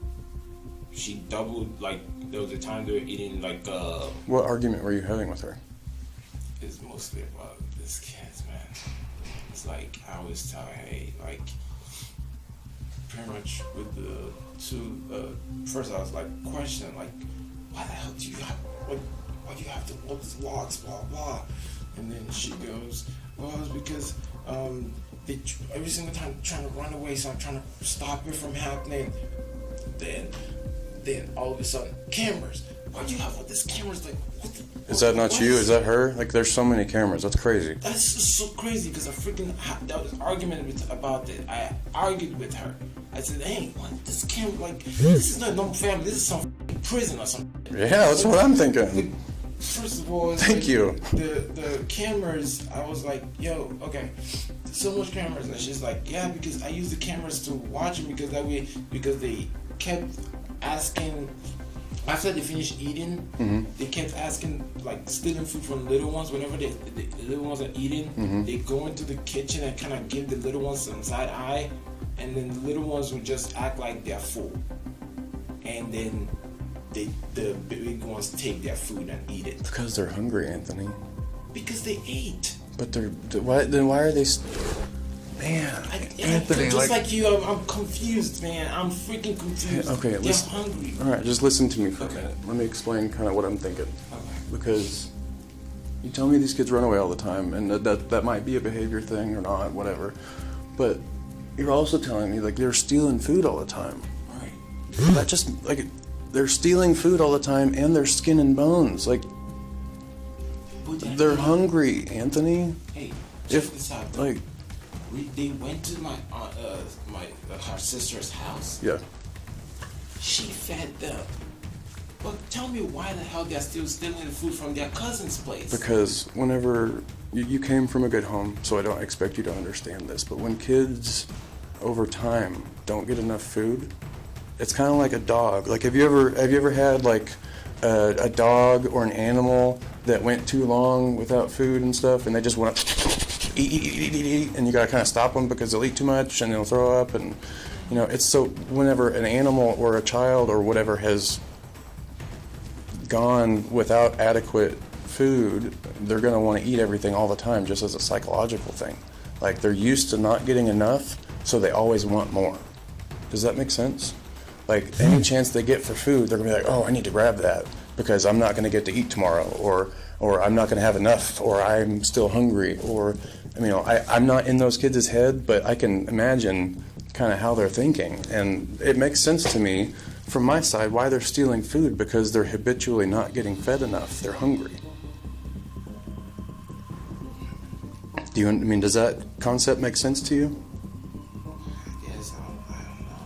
She doubled, like, there was a time they were eating, like,
What argument were you having with her?
It's mostly about this kids, man. It's like, I always tell her, hey, like, pretty much with the two, first I was like, questioning, like, why the hell do you have, why do you have to all these logs, blah, blah. And then she goes, well, it's because, they every single time trying to run away, so I'm trying to stop it from happening. Then all of a sudden, cameras. Why do you have all these cameras? Like, what the?
Is that not you? Is that her? Like, there's so many cameras. That's crazy.
That's just so crazy because I freaking that was argument about it. I argued with her. I said, "Hey, what this camera? Like, this is not normal family. This is some prison or something."
Yeah, that's what I'm thinking.
First of all,
thank you.
The cameras. I was like, "Yo, okay, so much cameras," and she's like, "Yeah, because I use the cameras to watch them because that way because they kept asking." After they finished eating, they kept asking, like, stealing food from the little ones. Whenever the little ones are eating, they go into the kitchen and kind of give the little ones some side eye, and then the little ones would just act like they're full. And then the big ones take their food and eat it.
Because they're hungry, Anthony.
Because they ate.
But why are they... Man, Anthony,
just like you, I'm confused, man. I'm freaking confused.
Okay, listen.
They're hungry.
All right, just listen to me for a minute. Let me explain kind of what I'm thinking.
Okay.
Because you tell me these kids run away all the time, and that might be a behavior thing or not, whatever. But you're also telling me, like, they're stealing food all the time.
Right.
That just, like, they're stealing food all the time, and they're skin and bones. Like, they're hungry, Anthony.
Hey, check this out.
Like...
They went to her sister's house.
Yeah.
She fed them. But tell me why the hell they're still stealing the food from their cousin's place?
Because whenever you came from a good home, so I don't expect you to understand this, but when kids over time don't get enough food, it's kind of like a dog. Like, have you ever had like a dog or an animal that went too long without food and stuff, and they just want to eat, and you gotta kind of stop them because they'll eat too much and they'll throw up, and it's so whenever an animal or a child or whatever has gone without adequate food, they're gonna want to eat everything all the time, just as a psychological thing. Like, they're used to not getting enough, so they always want more. Does that make sense? Like, any chance they get for food, they're gonna be like, oh, I need to grab that because I'm not gonna get to eat tomorrow, or I'm not gonna have enough, or I'm still hungry, or I'm not in those kids' head, but I can imagine kind of how they're thinking. And it makes sense to me, from my side, why they're stealing food, because they're habitually not getting fed enough. They're hungry. Does that concept make sense to you?
Yes, I don't know.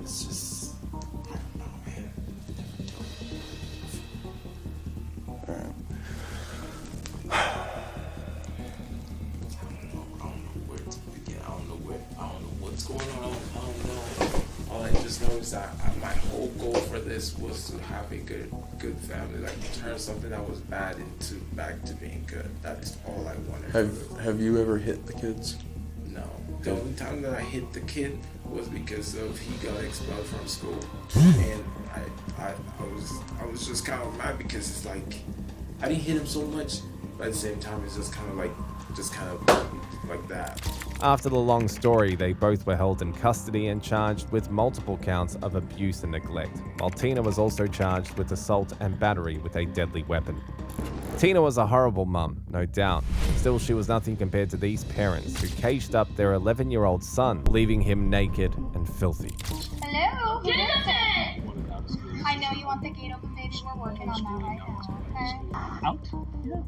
It's just, I don't know, man.
All right.
I don't know where to begin. I don't know what's going on. I don't know. All I just know is that my whole goal for this was to have a good family, like turn something that was bad back to being good. That is all I wanted.
Have you ever hit the kids?
No. The only time that I hit the kid was because he got expelled from school, and I was just kind of mad because it's like I didn't hit him so much, but at the same time it's just kind of like that.
After the long story, they both were held in custody and charged with multiple counts of abuse and neglect, while Tina was also charged with assault and battery with a deadly weapon. Tina was a horrible mum, no doubt. Still, she was nothing compared to these parents who caged up their 11-year-old son, leaving him naked and filthy.
Hello? I know you want the gate open, baby. We're working on that right now, okay?
Out? Yeah.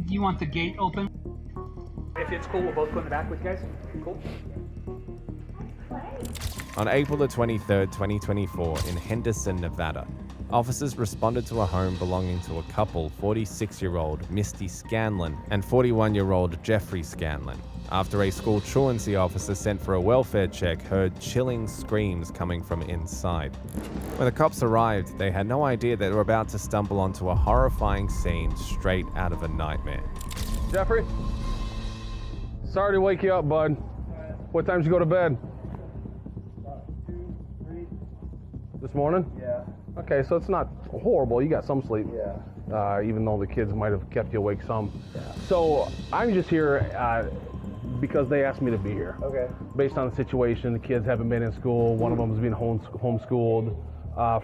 You want the gate open? If it's cool, we'll both go in the back with you guys. Cool.
On April the 23rd, 2024, in Henderson, Nevada, officers responded to a home belonging to a couple, 46-year-old Misty Scanlon and 41-year-old Jeffrey Scanlon, after a school truancy officer sent for a welfare check heard chilling screams coming from inside. When the cops arrived, they had no idea they were about to stumble onto a horrifying scene straight out of a nightmare.
Jeffrey? Sorry to wake you up, bud. What time did you go to bed?
2, 3.
This morning?
Yeah.
Okay, so it's not horrible. You got some sleep.
Yeah.
Even though the kids might have kept you awake some.
Yeah.
So I'm just here because they asked me to be here.
Okay.
Based on the situation, the kids haven't been in school. One of them is being homeschooled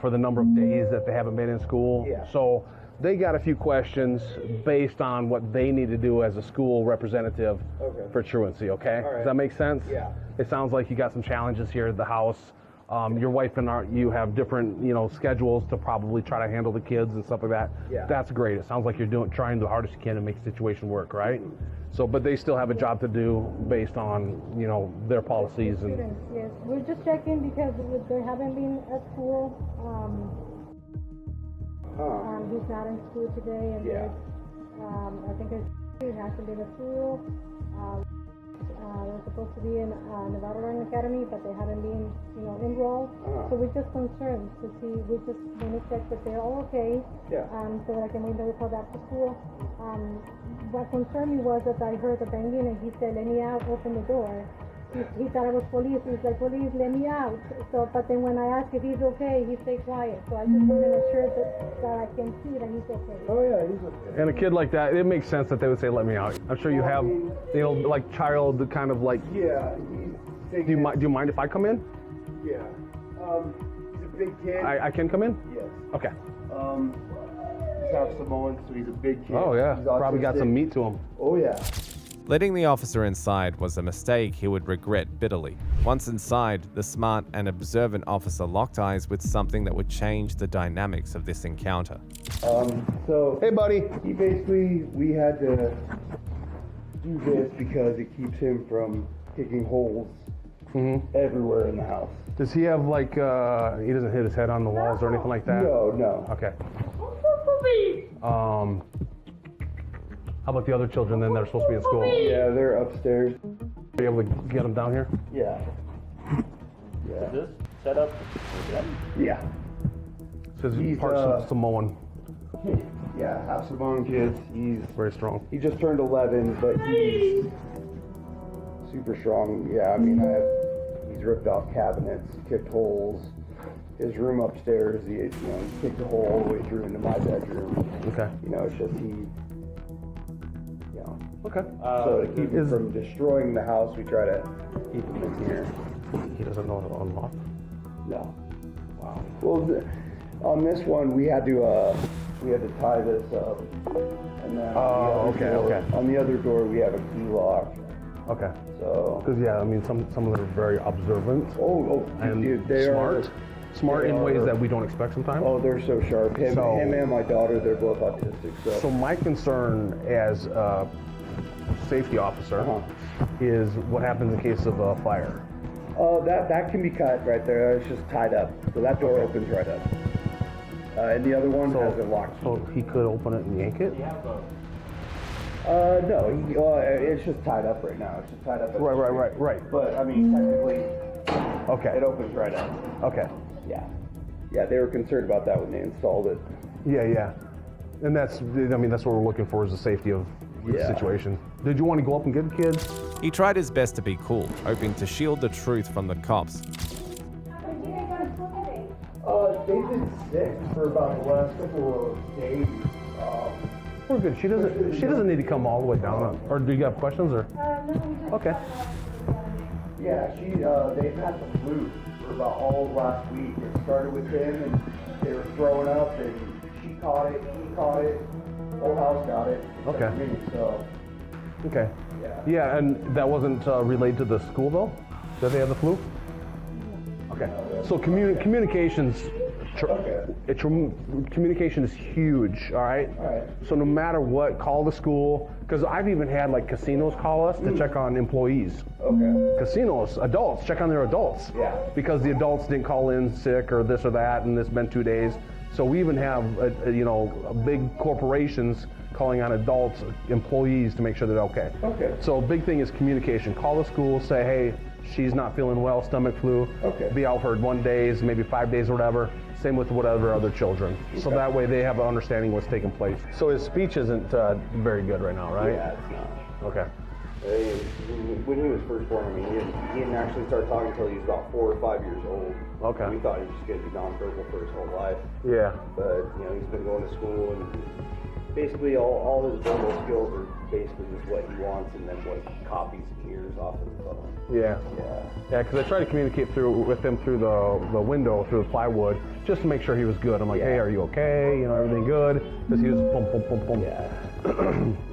for the number of days that they haven't been in school.
Yeah.
So they got a few questions based on what they need to do as a school representative for truancy, okay?
All right.
Does that make sense?
Yeah.
It sounds like you got some challenges here at the house. Your wife and you have different, schedules to probably try to handle the kids and stuff like that.
Yeah.
That's great. It sounds like you're trying the hardest you can to make the situation work, right? So, but they still have a job to do based on, their policies and.
Students, yes. We're just checking because they haven't been at school. He's not in school today, and I think he hasn't been at school. They're supposed to be in Nevada Learning Academy, but they haven't been, enrolled. So we're just concerned to see. We just want to check that they're all okay.
Yeah.
So that I can bring them back to school. What concerned me was that I heard the banging, and he said, "Let me out, open the door." He thought it was police. He's like, "Police, let me out." So, but then when I asked if he's okay, he stayed quiet. So I just want to make sure that I can see that he's okay.
Oh yeah, he's okay.
And a kid like that, it makes sense that they would say, "Let me out." I'm sure you have, like child kind of like.
Yeah.
Do you mind if I come in?
Yeah. He's a big kid.
I can come in?
Yes.
Okay.
He's half Samoan, so he's a big kid.
Oh yeah,
He's
probably got
autistic.
some meat to him.
Oh yeah.
Letting the officer inside was a mistake he would regret bitterly. Once inside, the smart and observant officer locked eyes with something that would change the dynamics of this encounter.
So
hey buddy.
We had to do this because it keeps him from kicking holes everywhere in the house.
Does he have like, he doesn't hit his head on the walls or anything like that?
No.
Okay. How about the other children then that are supposed to be in school?
Yeah, they're upstairs.
Are you able to get them down here?
Yeah.
Is this set up?
Yeah.
Says he's parts of Samoan.
Yeah, half Samoan kids. He's
very strong.
He just turned 11, but he's super strong. Yeah, I mean, he's ripped off cabinets, kicked holes. His room upstairs, he kicked a hole all the way through into my bedroom.
Okay.
It's just
Okay.
So to keep him from destroying the house, we try to keep him in here.
He doesn't know how to unlock?
No.
Wow.
Well, On this one, we had to tie this up, and then on the other door we have a key lock.
Okay.
So.
Because yeah, I mean, some of them are very observant. And
dude, they
smart. Smart
they
in ways
are-
that we don't expect sometimes.
Oh, they're so sharp. Him and my daughter, they're both autistic.
So my concern as a safety officer is what happens in case of a fire.
Oh, that can be cut right there. It's just tied up. So that door opens right up. And the other one has a lock.
So he could open it and yank it?
No, it's just tied up right now. It's just tied up.
Right.
But I mean, technically,
okay,
it opens right up.
Okay.
Yeah, they were concerned about that when they installed it.
Yeah. And that's what we're looking for is the safety of the situation. Did you want to go up and get the kids?
He tried his best to be cool, hoping to shield the truth from the cops.
They've been sick for about the last couple of days.
We're good. She doesn't need to come all the way down. Or do you have questions or? Okay.
Yeah, they've had the flu for about all of last week. It started with him, and they were throwing up, and she caught it, he caught it, whole house got it.
Okay.
Me, so.
Okay. Yeah, and that wasn't related to the school though? Did they have the flu? Okay. So communications. Communication is huge, all right? So no matter what, call the school, because I've even had like casinos call us to check on employees.
Okay.
Casinos, adults, check on their adults.
Yeah.
Because the adults didn't call in sick or this or that, and it's been 2 days. So we even have, big corporations calling on adults, employees to make sure they're okay.
Okay.
So big thing is communication. Call the school, say, hey, she's not feeling well, stomach flu.
Okay.
Be out for 1 day, maybe 5 days or whatever. Same with whatever other children. Okay. So that way they have an understanding what's taking place. So his speech isn't very good right now, right?
Yeah, it's not.
Okay.
When he was first born, I mean, he didn't actually start talking until he was about 4 or 5 years old.
Okay.
We thought he was just going to be nonverbal for his whole life.
Yeah.
But, he's been going to school, and basically all his verbal skills are basically just what he wants and then what he copies and hears off of the phone.
Yeah, because I tried to communicate with him through the window, through the plywood, just to make sure he was good. I'm like, hey, are you okay? Everything good? Because he was boom, boom, boom, boom.
Yeah.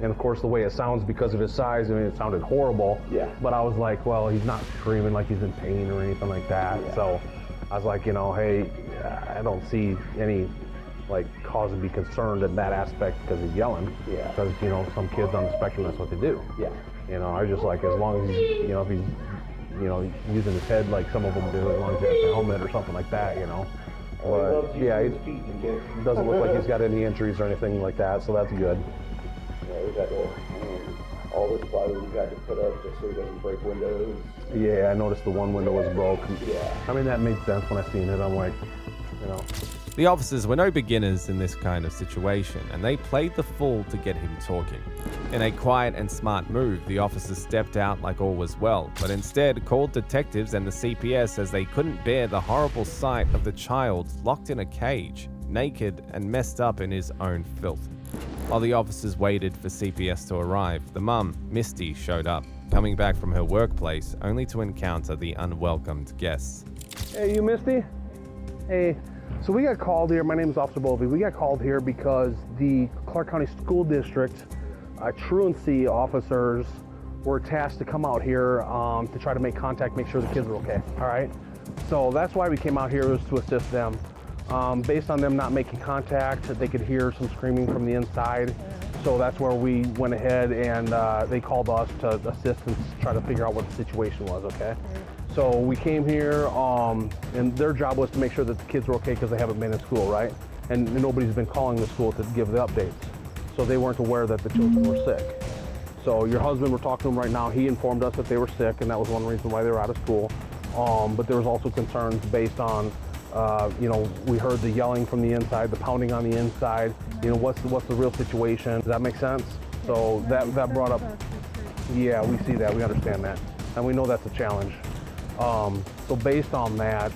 And of course, the way it sounds because of his size, it sounded horrible.
Yeah.
But I was like, well, he's not screaming like he's in pain or anything like that.
Yeah.
So I was like, hey, I don't see any cause to be concerned in that aspect because he's yelling.
Yeah.
Because some kids on the spectrum, that's what they do.
Yeah.
I was just like, as long as he's, if he's, using his head like some of them do, as long as he has a helmet or something like that, But yeah, it doesn't look like he's got any injuries or anything like that, so that's good.
Yeah, we've had all this plywood we've had to put up just so he doesn't break windows.
Yeah, I noticed the one window was broke.
Yeah.
I mean, that made sense when I seen it. I'm like,
The officers were no beginners in this kind of situation, and they played the fool to get him talking. In a quiet and smart move, the officers stepped out like all was well, but instead called detectives and the CPS as they couldn't bear the horrible sight of the child locked in a cage, naked and messed up in his own filth. While the officers waited for CPS to arrive, the mum, Misty, showed up, coming back from her workplace only to encounter the unwelcomed guests.
Hey, you Misty? Hey. So we got called here, my name is Officer Bovey. We got called here because the Clark County School District truancy officers were tasked to come out here to try to make contact, make sure the kids are okay, all right? So that's why we came out here, was to assist them. Based on them not making contact, they could hear some screaming from the inside. So that's where we went ahead and they called us to assist and try to figure out what the situation was, okay? So we came here, and their job was to make sure that the kids were okay because they haven't been in school, right? And nobody's been calling the school to give the updates. So they weren't aware that the children were sick. So your husband, we're talking to him right now, he informed us that they were sick, and that was one reason why they were out of school. But there was also concerns based on, we heard the yelling from the inside, the pounding on the inside, what's the real situation? Does that make sense? So that brought up, yeah, we see that, we understand that. And we know that's a challenge. So based on that,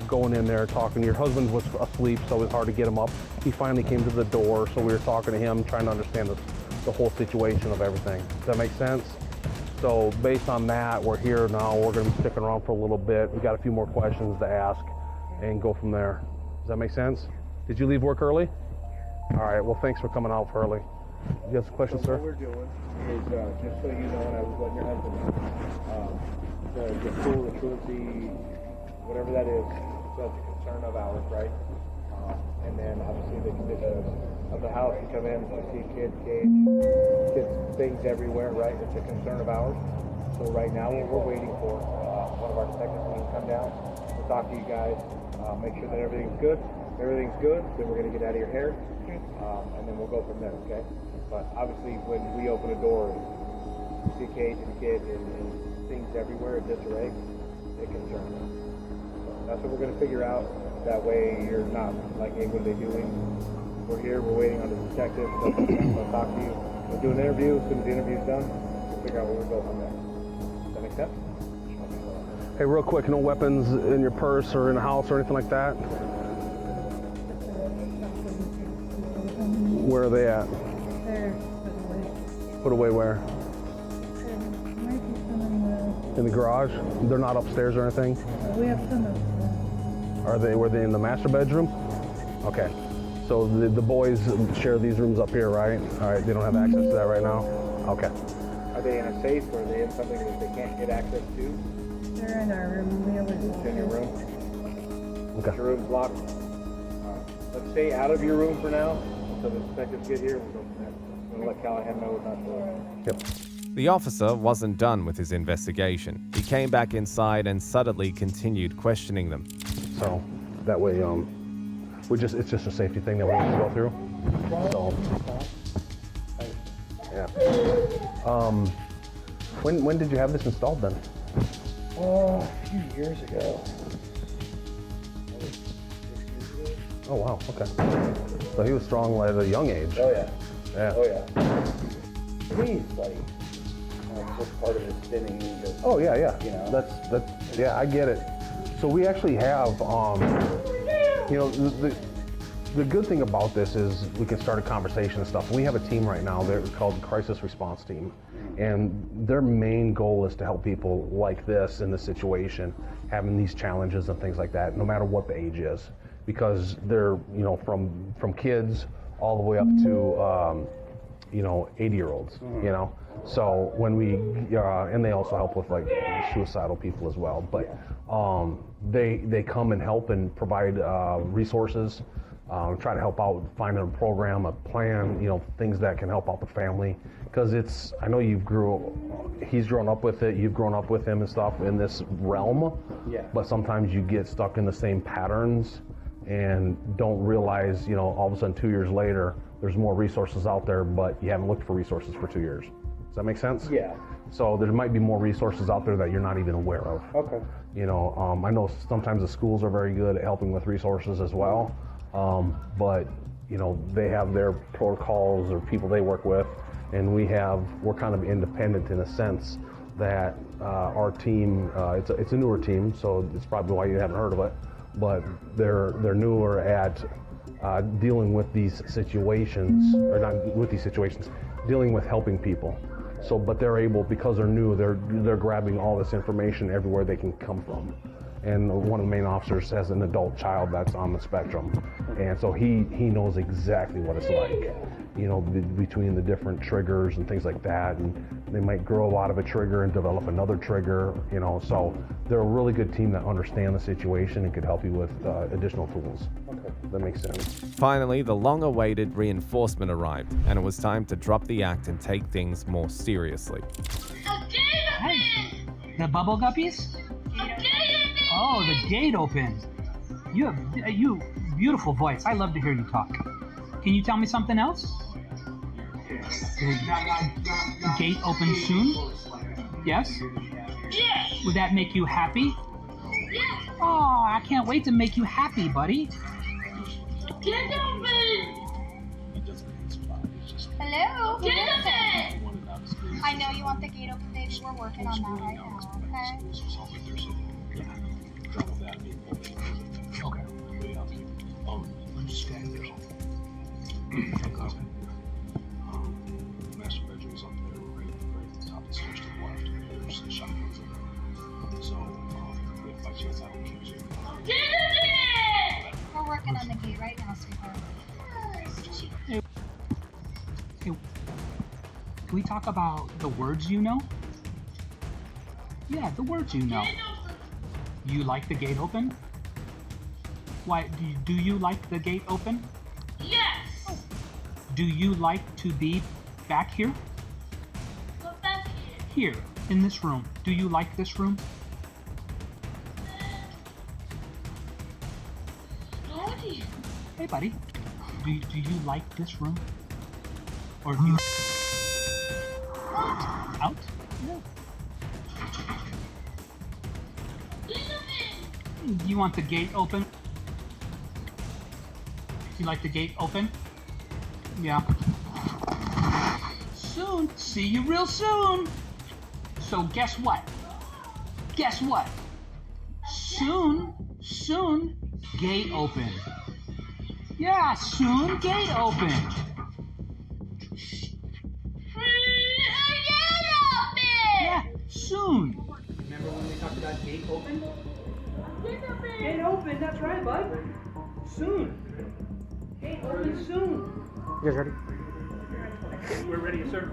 going in there, talking, your husband was asleep, so it was hard to get him up. He finally came to the door, so we were talking to him, trying to understand the whole situation of everything. Does that make sense? So based on that, we're here now. We're going to be sticking around for a little bit. We got a few more questions to ask and go from there. Does that make sense? Did you leave work early? All right, well, thanks for coming out early. You have some questions,
So
sir?
what we're doing is, just so you know, and I was letting your husband know, the pool, the truancy, whatever that is, that's a concern of ours, right? And then obviously the condition of the house, you come in, you see kids, things everywhere, right? It's a concern of ours. So right now what we're waiting for, one of our detectives will come down, we'll talk to you guys, make sure that everything's good. If everything's good, then we're gonna get out of your hair, and then we'll go from there, okay? But obviously when we open a door and you see a cage and a kid and things everywhere in disarray, it concerns us. So that's what we're gonna figure out. That way you're not like, hey, what are they doing? We're here, we're waiting on the detective, they'll talk to you. We'll do an interview, as soon as the interview's done, we'll figure out where we go from there. Does that make sense?
Hey, real quick, no weapons in your purse or in the house or anything like that? Where are they at?
There,
Put away where?
might be some
In the garage? They're not upstairs or anything?
we have some of
Were they in the master bedroom? Okay. So the boys share these rooms up here, right? All right, they don't have access to that right now? Okay.
Are they in a safe or are they in something that they can't get access to?
They're in our room. We always
It's in your room?
Okay.
Your room's locked? Let's stay out of your room for now until the detectives get here. We'll go from there. We'll let Callahan know not to.
Yep.
The officer wasn't done with his investigation. He came back inside and suddenly continued questioning them.
So that way, it's just a safety thing that we need to go through. So, yeah. When did you have this installed then?
A few years ago.
Oh wow, okay. So he was strong at a young age.
Oh yeah.
Yeah.
Oh yeah. Please, buddy. Just part of his spinning. Just,
Oh yeah, yeah.
You know.
That's yeah, I get it. So we actually have, you know, the good thing about this is we can start a conversation and stuff. We have a team right now, they're called the Crisis Response Team. And their main goal is to help people like this in this situation, having these challenges and things like that, no matter what the age is. Because they're, you know, from kids all the way up to, you know, 80-year-olds, you know. So when we, and they also help with like suicidal people as well. But they come and help and provide resources, try to help out, find a program, a plan, you know, things that can help out the family. Because it's, I know he's grown up with it, you've grown up with him and stuff in this realm.
Yeah.
But sometimes you get stuck in the same patterns and don't realize, you know, all of a sudden 2 years later, there's more resources out there, but you haven't looked for resources for 2 years. Does that make sense?
Yeah.
So there might be more resources out there that you're not even aware of.
Okay.
You know, I know sometimes the schools are very good at helping with resources as well, but you know, they have their protocols or people they work with, and we're kind of independent in a sense that our team, it's a newer team, so it's probably why you haven't heard of it, but they're newer at dealing with these situations, or not with these situations, dealing with helping people. So, but they're able, because they're new, they're grabbing all this information everywhere they can come from. And one of the main officers has an adult child that's on the spectrum, and so he knows exactly what it's like, you know, between the different triggers and things like that. And they might grow out of a trigger and develop another trigger, you know. So they're a really good team that understand the situation and could help you with additional tools.
Okay.
That makes sense.
Finally, the long-awaited reinforcement arrived, and it was time to drop the act and take things more seriously.
Hey, the bubble guppies? Oh, the gate opened. You have beautiful voice. I love to hear you talk. Can you tell me something else? The gate opens soon? Yes?
Yes!
Would that make you happy?
Yes!
Oh, I can't wait to make you happy, buddy.
Get open!
Hello?
Get open!
I know you want the gate open, baby. We're working on that right now, okay?
Okay. Just stand there. The master bedroom's up there, right at the top of the stairs to the left. There's the shotguns in there. So, if by chance I don't choose you.
Get open!
We're working working on the gate right now, sweetheart.
Hey, can we talk about the words you know? Yeah, the words you know. You like the gate open? Why, do you like the gate open?
Yes!
Do you like to be back here?
Go back
Here, in this room. Do you like this room?
here.
Hey, buddy. Do you like this room? Or do you... Out? No. You want the gate open? You like the gate open? Yeah. Soon. See you real soon. So guess what? Guess what? Soon, gate open. Yeah, soon, gate open. Yeah, soon. Remember when we talked about gate open? Gate open, that's right, bud. Soon. Gate open soon.
You guys ready?
We're ready, sir.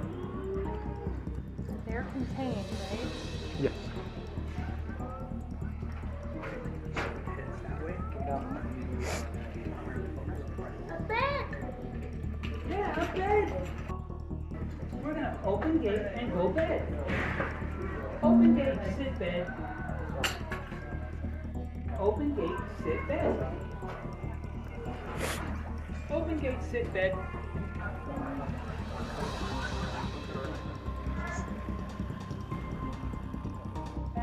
They're contained, right?
Yes.
A bed.
Yeah, a bed. We're gonna open gate and go bed. Open gate, sit bed. Open gate, sit bed. Open gate, sit bed.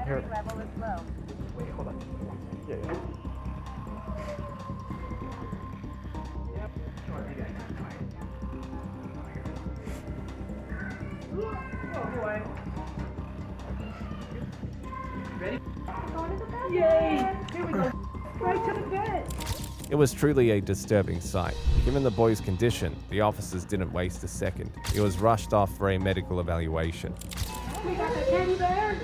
Here.
Level is low.
Wait, hold on. Yeah.
Oh boy. Ready?
Going to the bed.
Yay! Here we go. Right to the bed.
It was truly a disturbing sight. Given the boy's condition, the officers didn't waste a second. He was rushed off for a medical evaluation.
We got the teddy bear.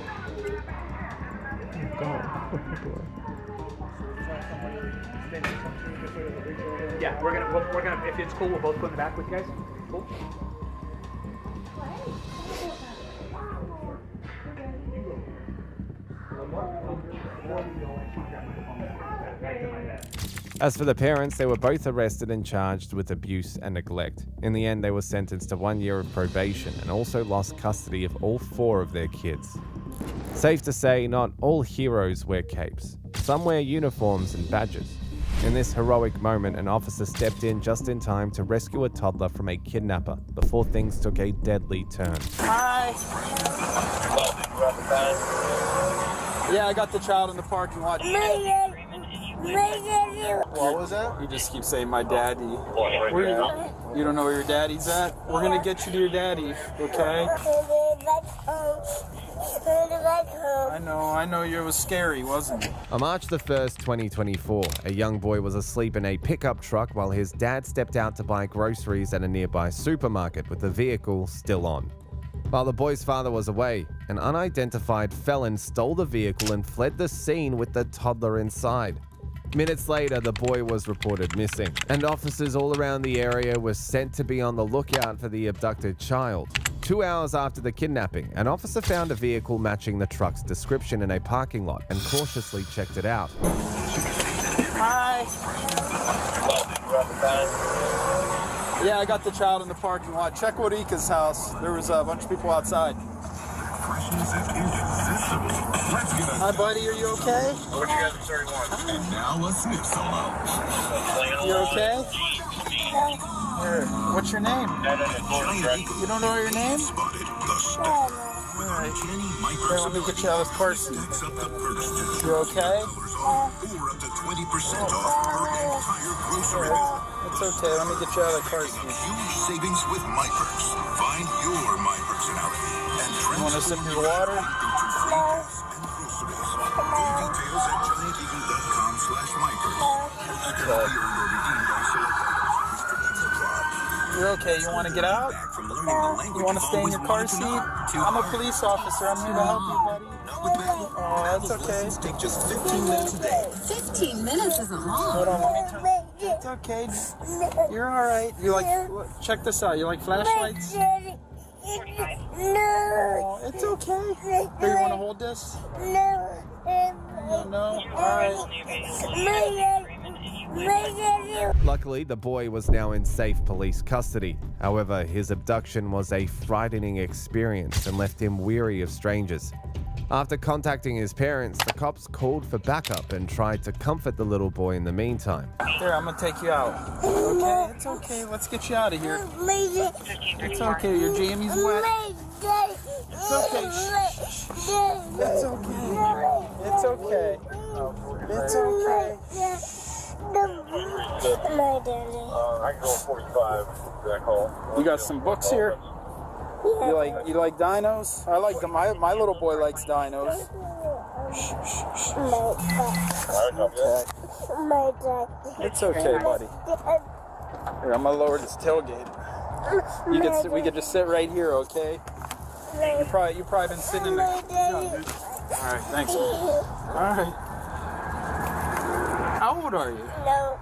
Yeah, we're gonna. If it's cool, we'll both put in the back with you guys. Cool.
As for the parents, they were both arrested and charged with abuse and neglect. In the end, they were sentenced to 1 year of probation and also lost custody of all 4 of their kids. Safe to say, not all heroes wear capes. Some wear uniforms and badges. In this heroic moment, an officer stepped in just in time to rescue a toddler from a kidnapper before things took a deadly turn.
Hi. Yeah, I got the child in the parking lot. What was that? You just keep saying my daddy. You don't know where your daddy's at? We're gonna get you to your daddy, okay? I know it was scary, wasn't it?
On March the 1st, 2024, a young boy was asleep in a pickup truck while his dad stepped out to buy groceries at a nearby supermarket with the vehicle still on. While the boy's father was away, an unidentified felon stole the vehicle and fled the scene with the toddler inside. Minutes later, the boy was reported missing, and officers all around the area were sent to be on the lookout for the abducted child. 2 hours after the kidnapping, an officer found a vehicle matching the truck's description in a parking lot and cautiously checked it out.
Hi. Yeah, I got the child in the parking lot. Check Wadika's house. There was a bunch of people outside. Hi, buddy. Are you okay?
What you guys are 31. And now a Sniff solo.
You okay? Here. What's your name? You don't know your name? Alright. Here, let me get you out of this car seat. You okay? It's okay. Let me get you out of the car seat.
Huge savings with MyPerks. Find your My personality. And
you want to sip your water?
Details at giantevil.com/MyPerks.
You're okay. You want to get out? You want to stay in your car seat? I'm a police officer. I'm here to help you, buddy. Oh, that's okay.
Take just 15 minutes a day.
15 minutes isn't long.
Hold on, let me turn. It's okay. You're all right. You like? Check this out. You like flashlights?
No.
Oh, it's okay. Here, you want to hold this?
No.
No. All right.
Luckily, the boy was now in safe police custody. However, his abduction was a frightening experience and left him weary of strangers. After contacting his parents, the cops called for backup and tried to comfort the little boy in the meantime.
Here, I'm gonna take you out. Okay, it's okay. Let's get you out of here. It's okay. Your jammies wet. It's okay. Shh. It's okay. It's okay. It's okay.
I can go 45. That call.
You got some books here? You like dinos? I like them. My little boy likes dinos. It's okay, buddy. Here, I'm gonna lower this tailgate. We could just sit right here, okay? You probably been sitting in the. All right, thanks. All right. How old are you?
No,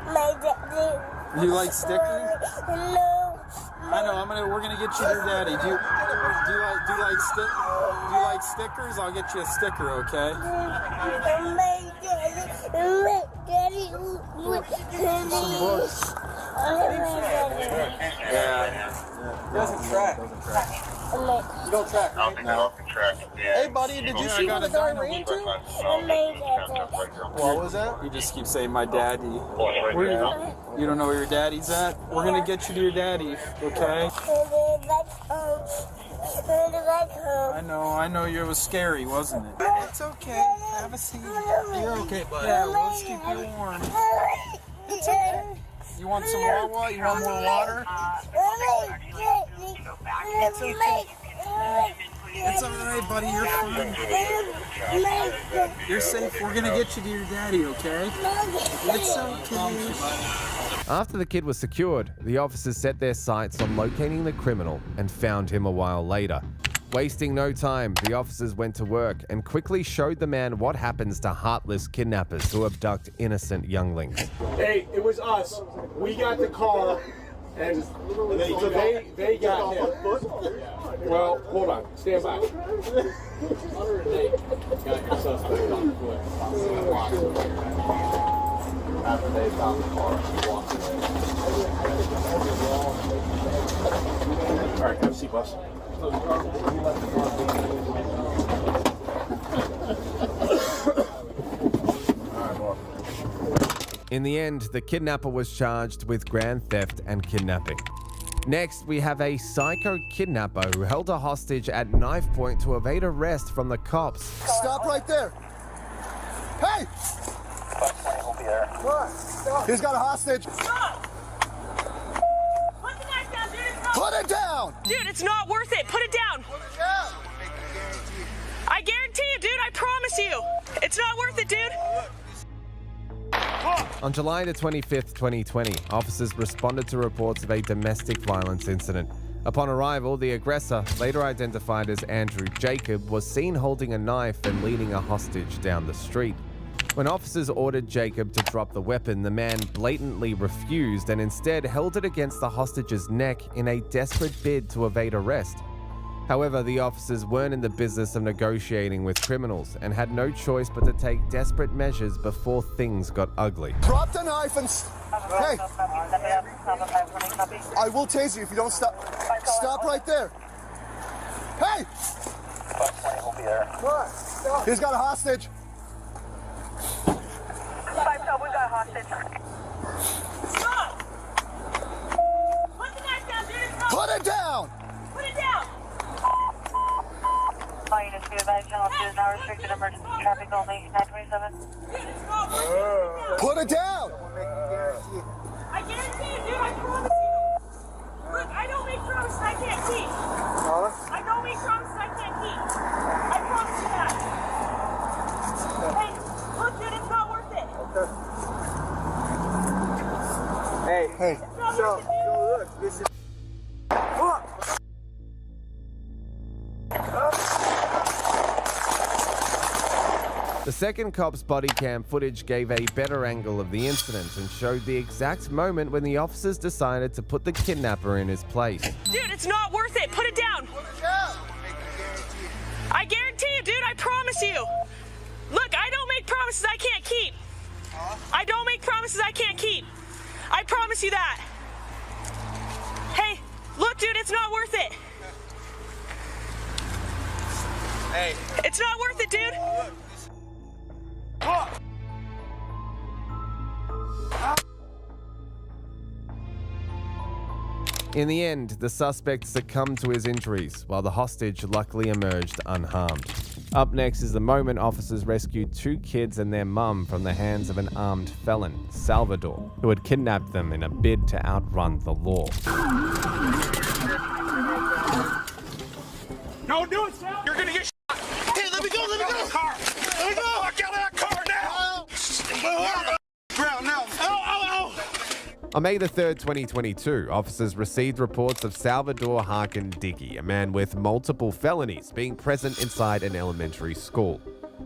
my daddy.
You like stickers?
No.
I know. We're gonna get you your daddy. Do you like stickers? I'll get you a sticker, okay? Some books. Yeah. He doesn't track. You don't track, right?
No.
Hey, buddy, did you see what the guy ran to? What was that? You just keep saying my daddy. You don't know where your daddy's at? We're gonna get you to your daddy, okay? I know. It was scary, wasn't it? It's okay. Have a seat. You're okay, buddy. Yeah, let's keep you warm. It's okay. You want some water? You want more water? It's okay. It's alright, buddy. You're fine. You're safe. We're gonna get you to your daddy, okay? It's okay.
After the kid was secured, the officers set their sights on locating the criminal and found him a while later. Wasting no time, the officers went to work and quickly showed the man what happens to heartless kidnappers who abduct innocent younglings.
Hey, it was us. We got the car, and so they got him. Well, hold on. Stand by. Got your suspect on foot. After they found the car, walked away. All right, have a seat, boss.
In the end, the kidnapper was charged with grand theft and kidnapping. Next, we have a psycho kidnapper who held a hostage at knife point to evade arrest from the cops.
Stop right there. Hey! What? He's got a hostage.
Stop! Put the knife down, dude.
Put it down!
Dude, it's not worth it. Put it down.
Put it down.
I guarantee you, dude. I promise you. It's not worth it, dude.
On July the 25th, 2020, officers responded to reports of a domestic violence incident. Upon arrival, the aggressor, later identified as Andrew Jacob, was seen holding a knife and leading a hostage down the street. When officers ordered Jacob to drop the weapon, the man blatantly refused and instead held it against the hostage's neck in a desperate bid to evade arrest. However, the officers weren't in the business of negotiating with criminals and had no choice but to take desperate measures before things got ugly.
Drop the knife and... Hey! I will tase you if you don't stop. Stop right there. Hey! What? He's got a hostage.
5-12, we got a hostage. Stop! Put the knife down, dude. Stop.
Put it down!
Put it down!
All units be advised, channel 2 is now restricted emergency traffic only, 927.
Put it down!
I guarantee you, dude, I promise you. Look, I don't make promises I can't keep. I don't make promises I can't keep. I promise you that. Hey, look, dude, it's not worth it.
Okay. Hey.
So
look, this is...
The The second cop's body cam footage gave a better angle of the incident and showed the exact moment when the officers decided to put the kidnapper in his place.
Dude, it's not worth it. Put it down.
Put it down.
I guarantee you, dude. I promise you. Look, I don't make promises I can't keep. I don't make promises I can't keep. I promise you that. Hey, look, dude, it's not worth it.
Hey.
It's not worth it, dude.
In the end, the suspect succumbed to his injuries, while the hostage luckily emerged unharmed. Up next is the moment officers rescued 2 kids and their mum from the hands of an armed felon, Salvador, who had kidnapped them in a bid to outrun the law.
Don't do it, Sal! You're gonna get shot!
Hey, let me go, let me go!
Car!
Let me go!
Fuck out of that car now!
Ground now!
On May the 3rd, 2022, officers received reports of Salvador Harkin Dickey, a man with multiple felonies, being present inside an elementary school.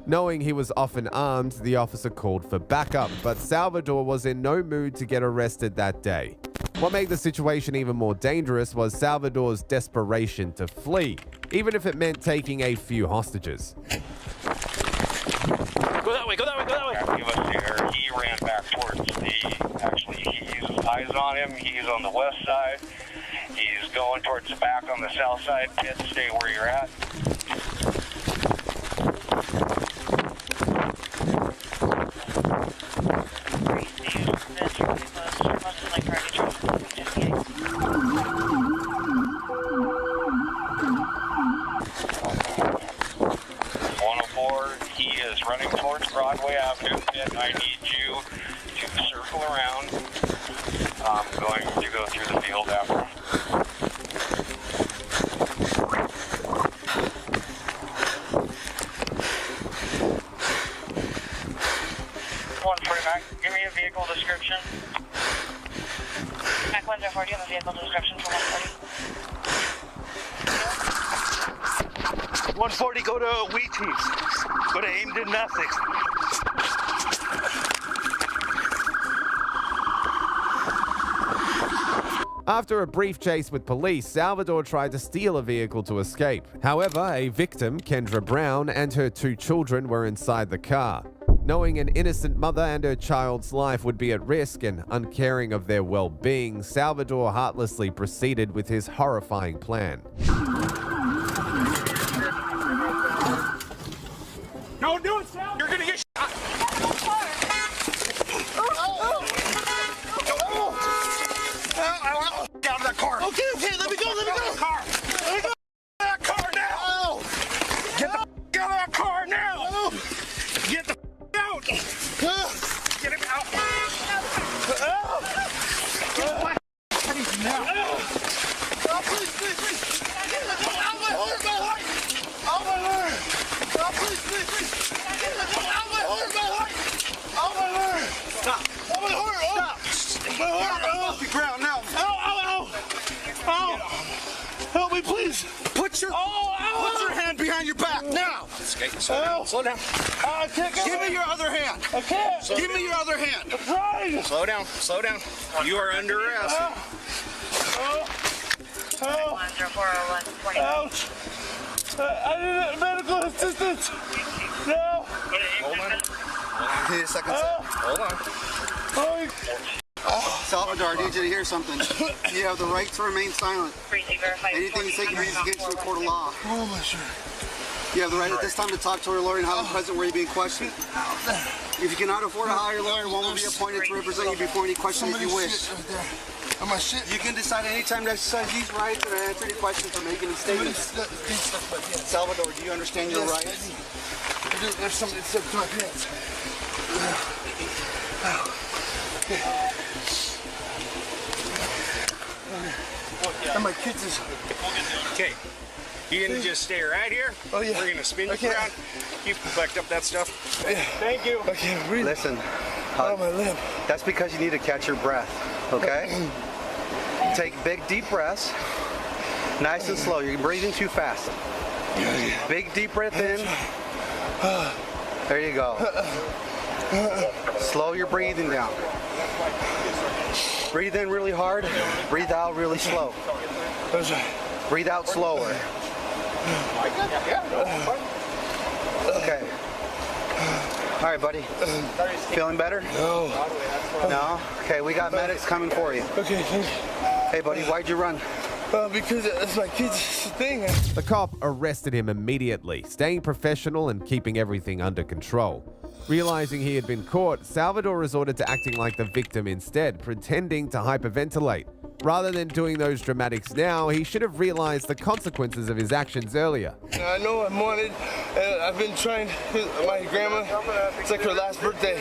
Knowing he was often armed, the officer called for backup, but Salvador was in no mood to get arrested that day. What made the situation even more dangerous was Salvador's desperation to flee, even if it meant taking a few hostages.
Go that way, go that way, go that way. He was there. He ran back towards he's eyes on him. He's on the west side. He's going towards the back on the south side. Pit, stay where you're at. He is running towards Broadway Avenue, Pit. I need you to circle around. I'm going to go through the field after him. Give me a vehicle description.
Mac 104, do you have a vehicle description for 140?
140, go to Wheaties. Go to Aimed in Nothing.
After a brief chase with police, Salvador tried to steal a vehicle to escape. However, a victim, Kendra Brown, and her 2 children were inside the car. Knowing an innocent mother and her child's life would be at risk and uncaring of their well-being, Salvador heartlessly proceeded with his horrifying plan.
Don't do it, Sal! You're gonna get shot! Get out of that car!
Okay, let me go, let me go!
Car! Let me go! That car now! Get the out of that car now! Get the out! Get him out! Get away! Now!
Please! Out my horse! Out my horse! Please! Out my horse! Out my horse! Stop! Out my horse! Stop! My horse! Off the ground now! Ow! Help me, please! Put your hand behind your back now! Slow down. I can't Give me your other hand. I can't. Give me your other hand. I'm trying.
Slow down. You are under arrest.
Ouch! I need medical assistance! No!
Hold on.
Give me a second.
Hold on.
Salvador, I need you to hear something. You have the right to remain silent. Anything you say can be used against you in a court of law. Oh, my shit. You have the right at this time to talk to a lawyer and have him present where you're being questioned. If you cannot afford to hire a lawyer, one will be appointed to represent you before any question if you wish. You can decide any time to exercise these rights or answer any questions or make any statements. Salvador, do you understand your rights? There's something that said to my pants. And my kids is...
Okay. You gonna just stay right here?
Oh, yeah.
We're gonna spin you around. You collect up that stuff. Thank you.
I can't breathe.
Listen.
Oh, my lip.
That's because you need to catch your breath, okay? Take big, deep breaths. Nice and slow. You're breathing too fast. Big, deep breath in.
There you go. Slow your breathing down. Breathe in really hard. Breathe out really slow. Breathe out slower. Okay. All right, buddy. Feeling better?
No.
No? Okay, we got medics coming for you.
Okay, thank you.
Hey, buddy, why'd you run?
Because it's my kid's thing.
The cop arrested him immediately, staying professional and keeping everything under control. Realizing he had been caught, Salvador resorted to acting like the victim instead, pretending to hyperventilate. Rather than doing those dramatics now, he should have realized the consequences of his actions earlier.
I know I'm wanted, and I've been trying. My grandma, it's like her last birthday,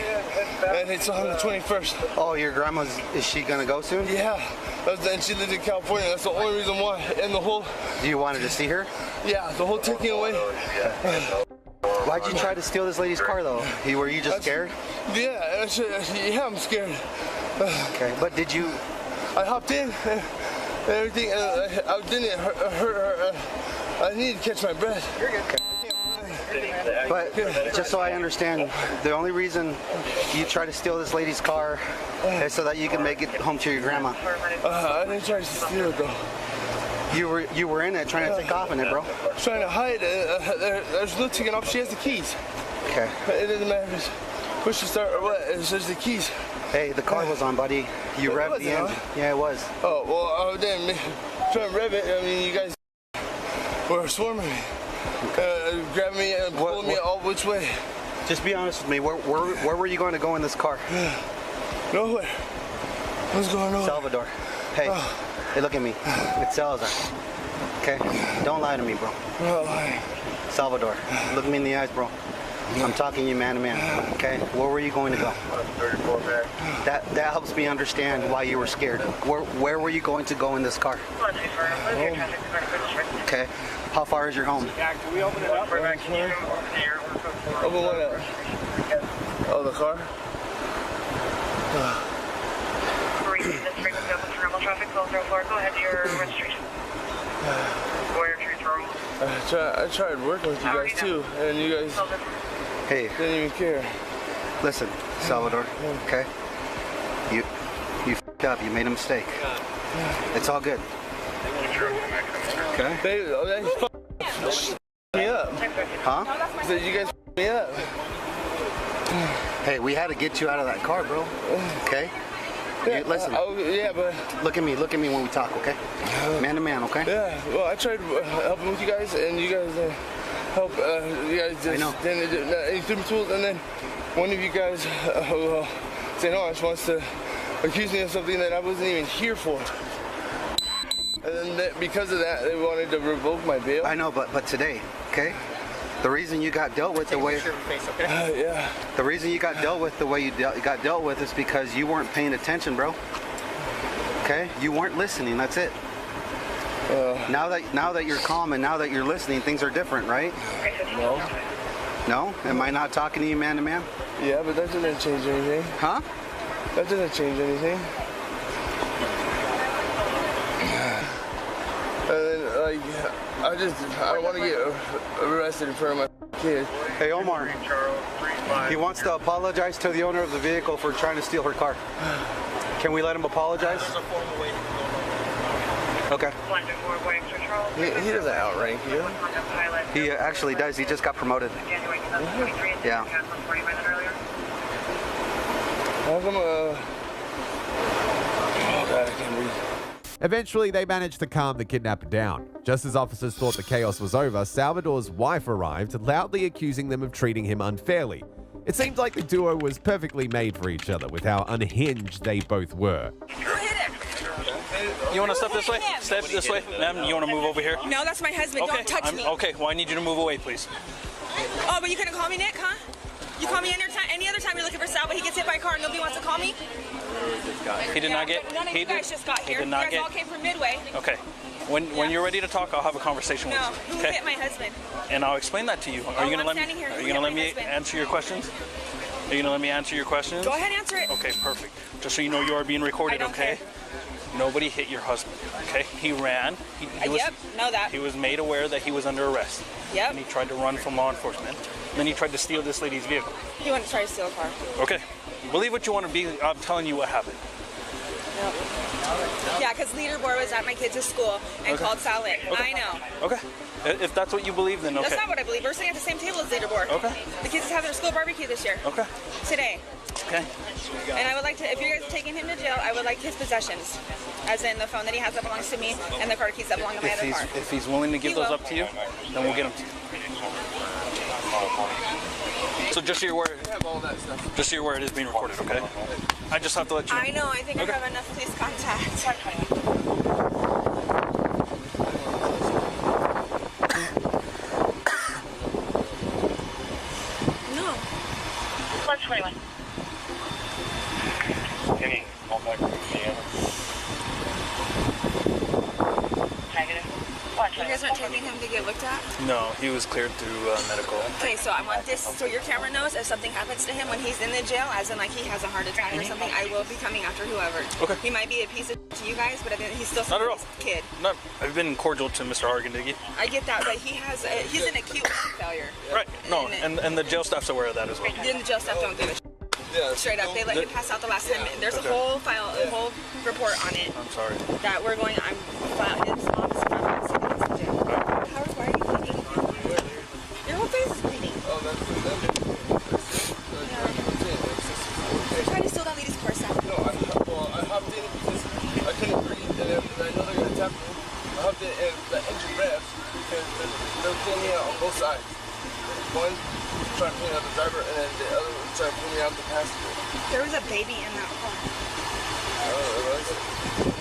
and it's on the 21st.
Oh, your grandma's, is she gonna go soon?
Yeah, and she lives in California. That's the only reason why. And the whole.
Do you wanted to see her?
Yeah, the whole taking away.
Why'd you try to steal this lady's car, though? Were you just scared?
Yeah, I'm scared.
Okay, but did you?
I hopped in and everything. I didn't hurt her. I needed to catch my breath.
You're good. Okay. But just so I understand, the only reason you try to steal this lady's car is so that you can make it home to your grandma.
I didn't try to steal it, though.
You were in it trying to take off in it, bro.
Trying to hide. There's no taking off. She has the keys.
Okay.
It doesn't matter if it's push to start or what. It's just the keys.
Hey, the car was on, buddy. You revved the engine. Yeah, it was.
Oh, well, I didn't try to rev it. I mean, you guys were swarming me. Grabbing me and pulling me all which way.
Just be honest with me. Where were you going to go in this car?
Nowhere. What's going on?
Salvador. Hey. Hey, look at me. It's Salazar. Okay? Don't lie to me, bro. Salvador, look me in the eyes, bro. I'm talking to you man to man, okay? Where were you going to go? That helps me understand why you were scared. Where were you going to go in this car? Okay. How far is your home?
Can we open it up? Open what up? Oh, the car?
Traffic 1204, go ahead to your registration.
I tried working with you guys too, and you guys didn't even care.
Listen, Salvador, okay? You f***ed up, you made a mistake. It's all good. Okay?
They f***ed me up.
Huh?
You guys f***ed me up.
Hey, we had to get you out of that car, bro. Okay? Listen.
Yeah, but
look at me when we talk, okay? Man to man, okay?
Yeah. Well, I tried helping with you guys, and you guys help. You guys just then threw me tools, and then one of you guys St. Orange wants to accuse me of something that I wasn't even here for. And then because of that, they wanted to revoke my bail.
I know, but today, okay? The reason you got dealt with the way the reason you got dealt with the way you got dealt with is because you weren't paying attention, bro. Okay? You weren't listening. That's it. Now that you're calm and now that you're listening, things are different, right?
No.
No? Am I not talking to you man to man?
Yeah, but that doesn't change anything.
Huh?
That doesn't change anything. I don't want to get arrested in front of my kid.
Hey, Omar. He wants to apologize to the owner of the vehicle for trying to steal her car. Can we let him apologize? Okay.
He doesn't outrank you.
He actually does. He just got promoted. Yeah.
How come, oh God, I can't read.
Eventually, they managed to calm the kidnapper down. Just as officers thought the chaos was over, Salvador's wife arrived, loudly accusing them of treating him unfairly. It seemed like the duo was perfectly made for each other with how unhinged they both were.
You want to step this way? Step this way. Ma'am, you want to move over here?
No, that's my husband.
Okay.
Don't touch me.
Okay, well, I need you to move away, please.
Oh, but you couldn't call me Nick, huh? You call me any other time you're looking for Sal, but he gets hit by a car and nobody wants to call me?
He did not get...
None of you guys just got here. You guys all came from Midway.
Okay. When you're ready to talk, I'll have a conversation with you.
No, who hit my husband?
And I'll explain that to you. Are you going to let me? Are you going to let me answer your questions? Are you going to let me answer your questions?
Go ahead and answer it.
Okay, perfect. Just so you know, you are being recorded, okay? Nobody hit your husband, okay? He ran.
Yep, know that.
He was made aware that he was under arrest.
Yep.
And he tried to run from law enforcement. And then he tried to steal this lady's vehicle.
He went to try to steal a car.
Okay. Believe what you want to be. I'm telling you what happened.
Yep. Yeah, because leaderboard was at my kids' school and called silent. I know.
Okay. If that's what you believe, then okay.
That's not what I believe. We're sitting at the same table as leaderboard.
Okay.
The kids have their school barbecue this year.
Okay.
Today.
Okay.
And I would like to, if you guys are taking him to jail, I would like his possessions. As in the phone that he has that belongs to me and the car keys that belong to my other car.
If he's willing to give those up to you, then we'll get them to you. So just so you're aware, it is being recorded, okay? I just have to let you know.
I know. I think I have enough police contact. No.
121.
Kenny, call back from Indiana.
Negative.
You guys aren't taking him to get looked at?
No, he was cleared through medical.
Okay, so I want this so your camera knows if something happens to him when he's in the jail, as in like he has a heart attack or something, I will be coming after whoever.
Okay.
He might be a piece of to you guys, but I mean, he's still
Not at all.
a kid.
I've been cordial to Mr. Hargendiggy.
I get that, but he's an acute failure.
Right. No, and the jail staff's aware of that as well.
Then the jail staff don't give a straight up. They let him pass out the last time. There's a whole file, a whole report on it.
I'm sorry.
That we're going. His mom's trying to take him to jail. Howard, why are you bleeding? Your whole face is bleeding.
Oh, that's
They're trying to steal that lady's purse out.
No, I hopped in because I couldn't breathe, and I know they're gonna tap me. I hopped in, and the engine revs because they're pulling me out on both sides. One trying to pull me out the driver, and then the other one trying to pull me out the passenger.
There was a baby in that car.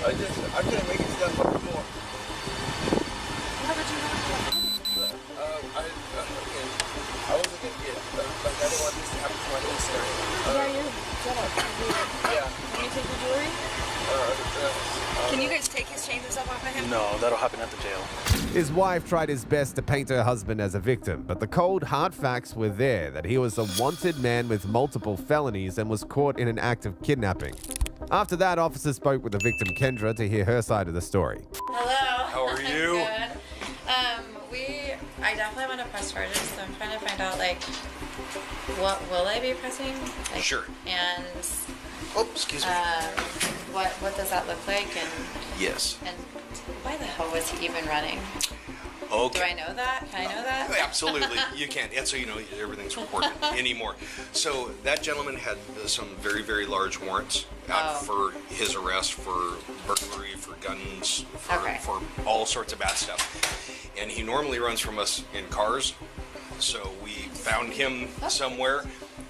I couldn't make it to that fucking door.
How did you know?
I wasn't gonna get it. Like, I didn't want this to happen to my niece. Yeah.
Can you take your jewelry? Can you guys take his chains and stuff off of him?
No, that'll happen at the jail.
His wife tried his best to paint her husband as a victim, but the cold, hard facts were there that he was a wanted man with multiple felonies and was caught in an act of kidnapping. After that, officers spoke with the victim, Kendra, to hear her side of the story.
Hello.
How are you?
Good. I definitely want to press charges, so I'm trying to find out, like, what will I be pressing? Like,
sure.
And
oh, excuse me.
What does that look like? And
yes.
And why the hell was he even running?
Okay.
Do I know that? Can I know that?
Absolutely, you can. And so you know everything's recorded anymore. So that gentleman had some very, very large warrants out for his arrest, for burglary, for guns, for all sorts of bad stuff. And he normally runs from us in cars. So we found him somewhere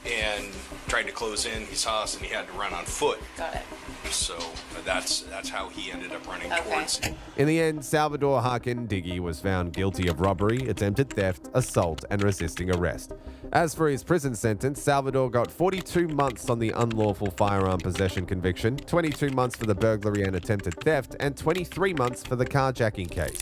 and tried to close in. He saw us and he had to run on foot.
Got it.
So that's how he ended up running towards.
In the end, Salvador Hargendiggy was found guilty of robbery, attempted theft, assault, and resisting arrest. As for his prison sentence, Salvador got 42 months on the unlawful firearm possession conviction, 22 months for the burglary and attempted theft, and 23 months for the carjacking case.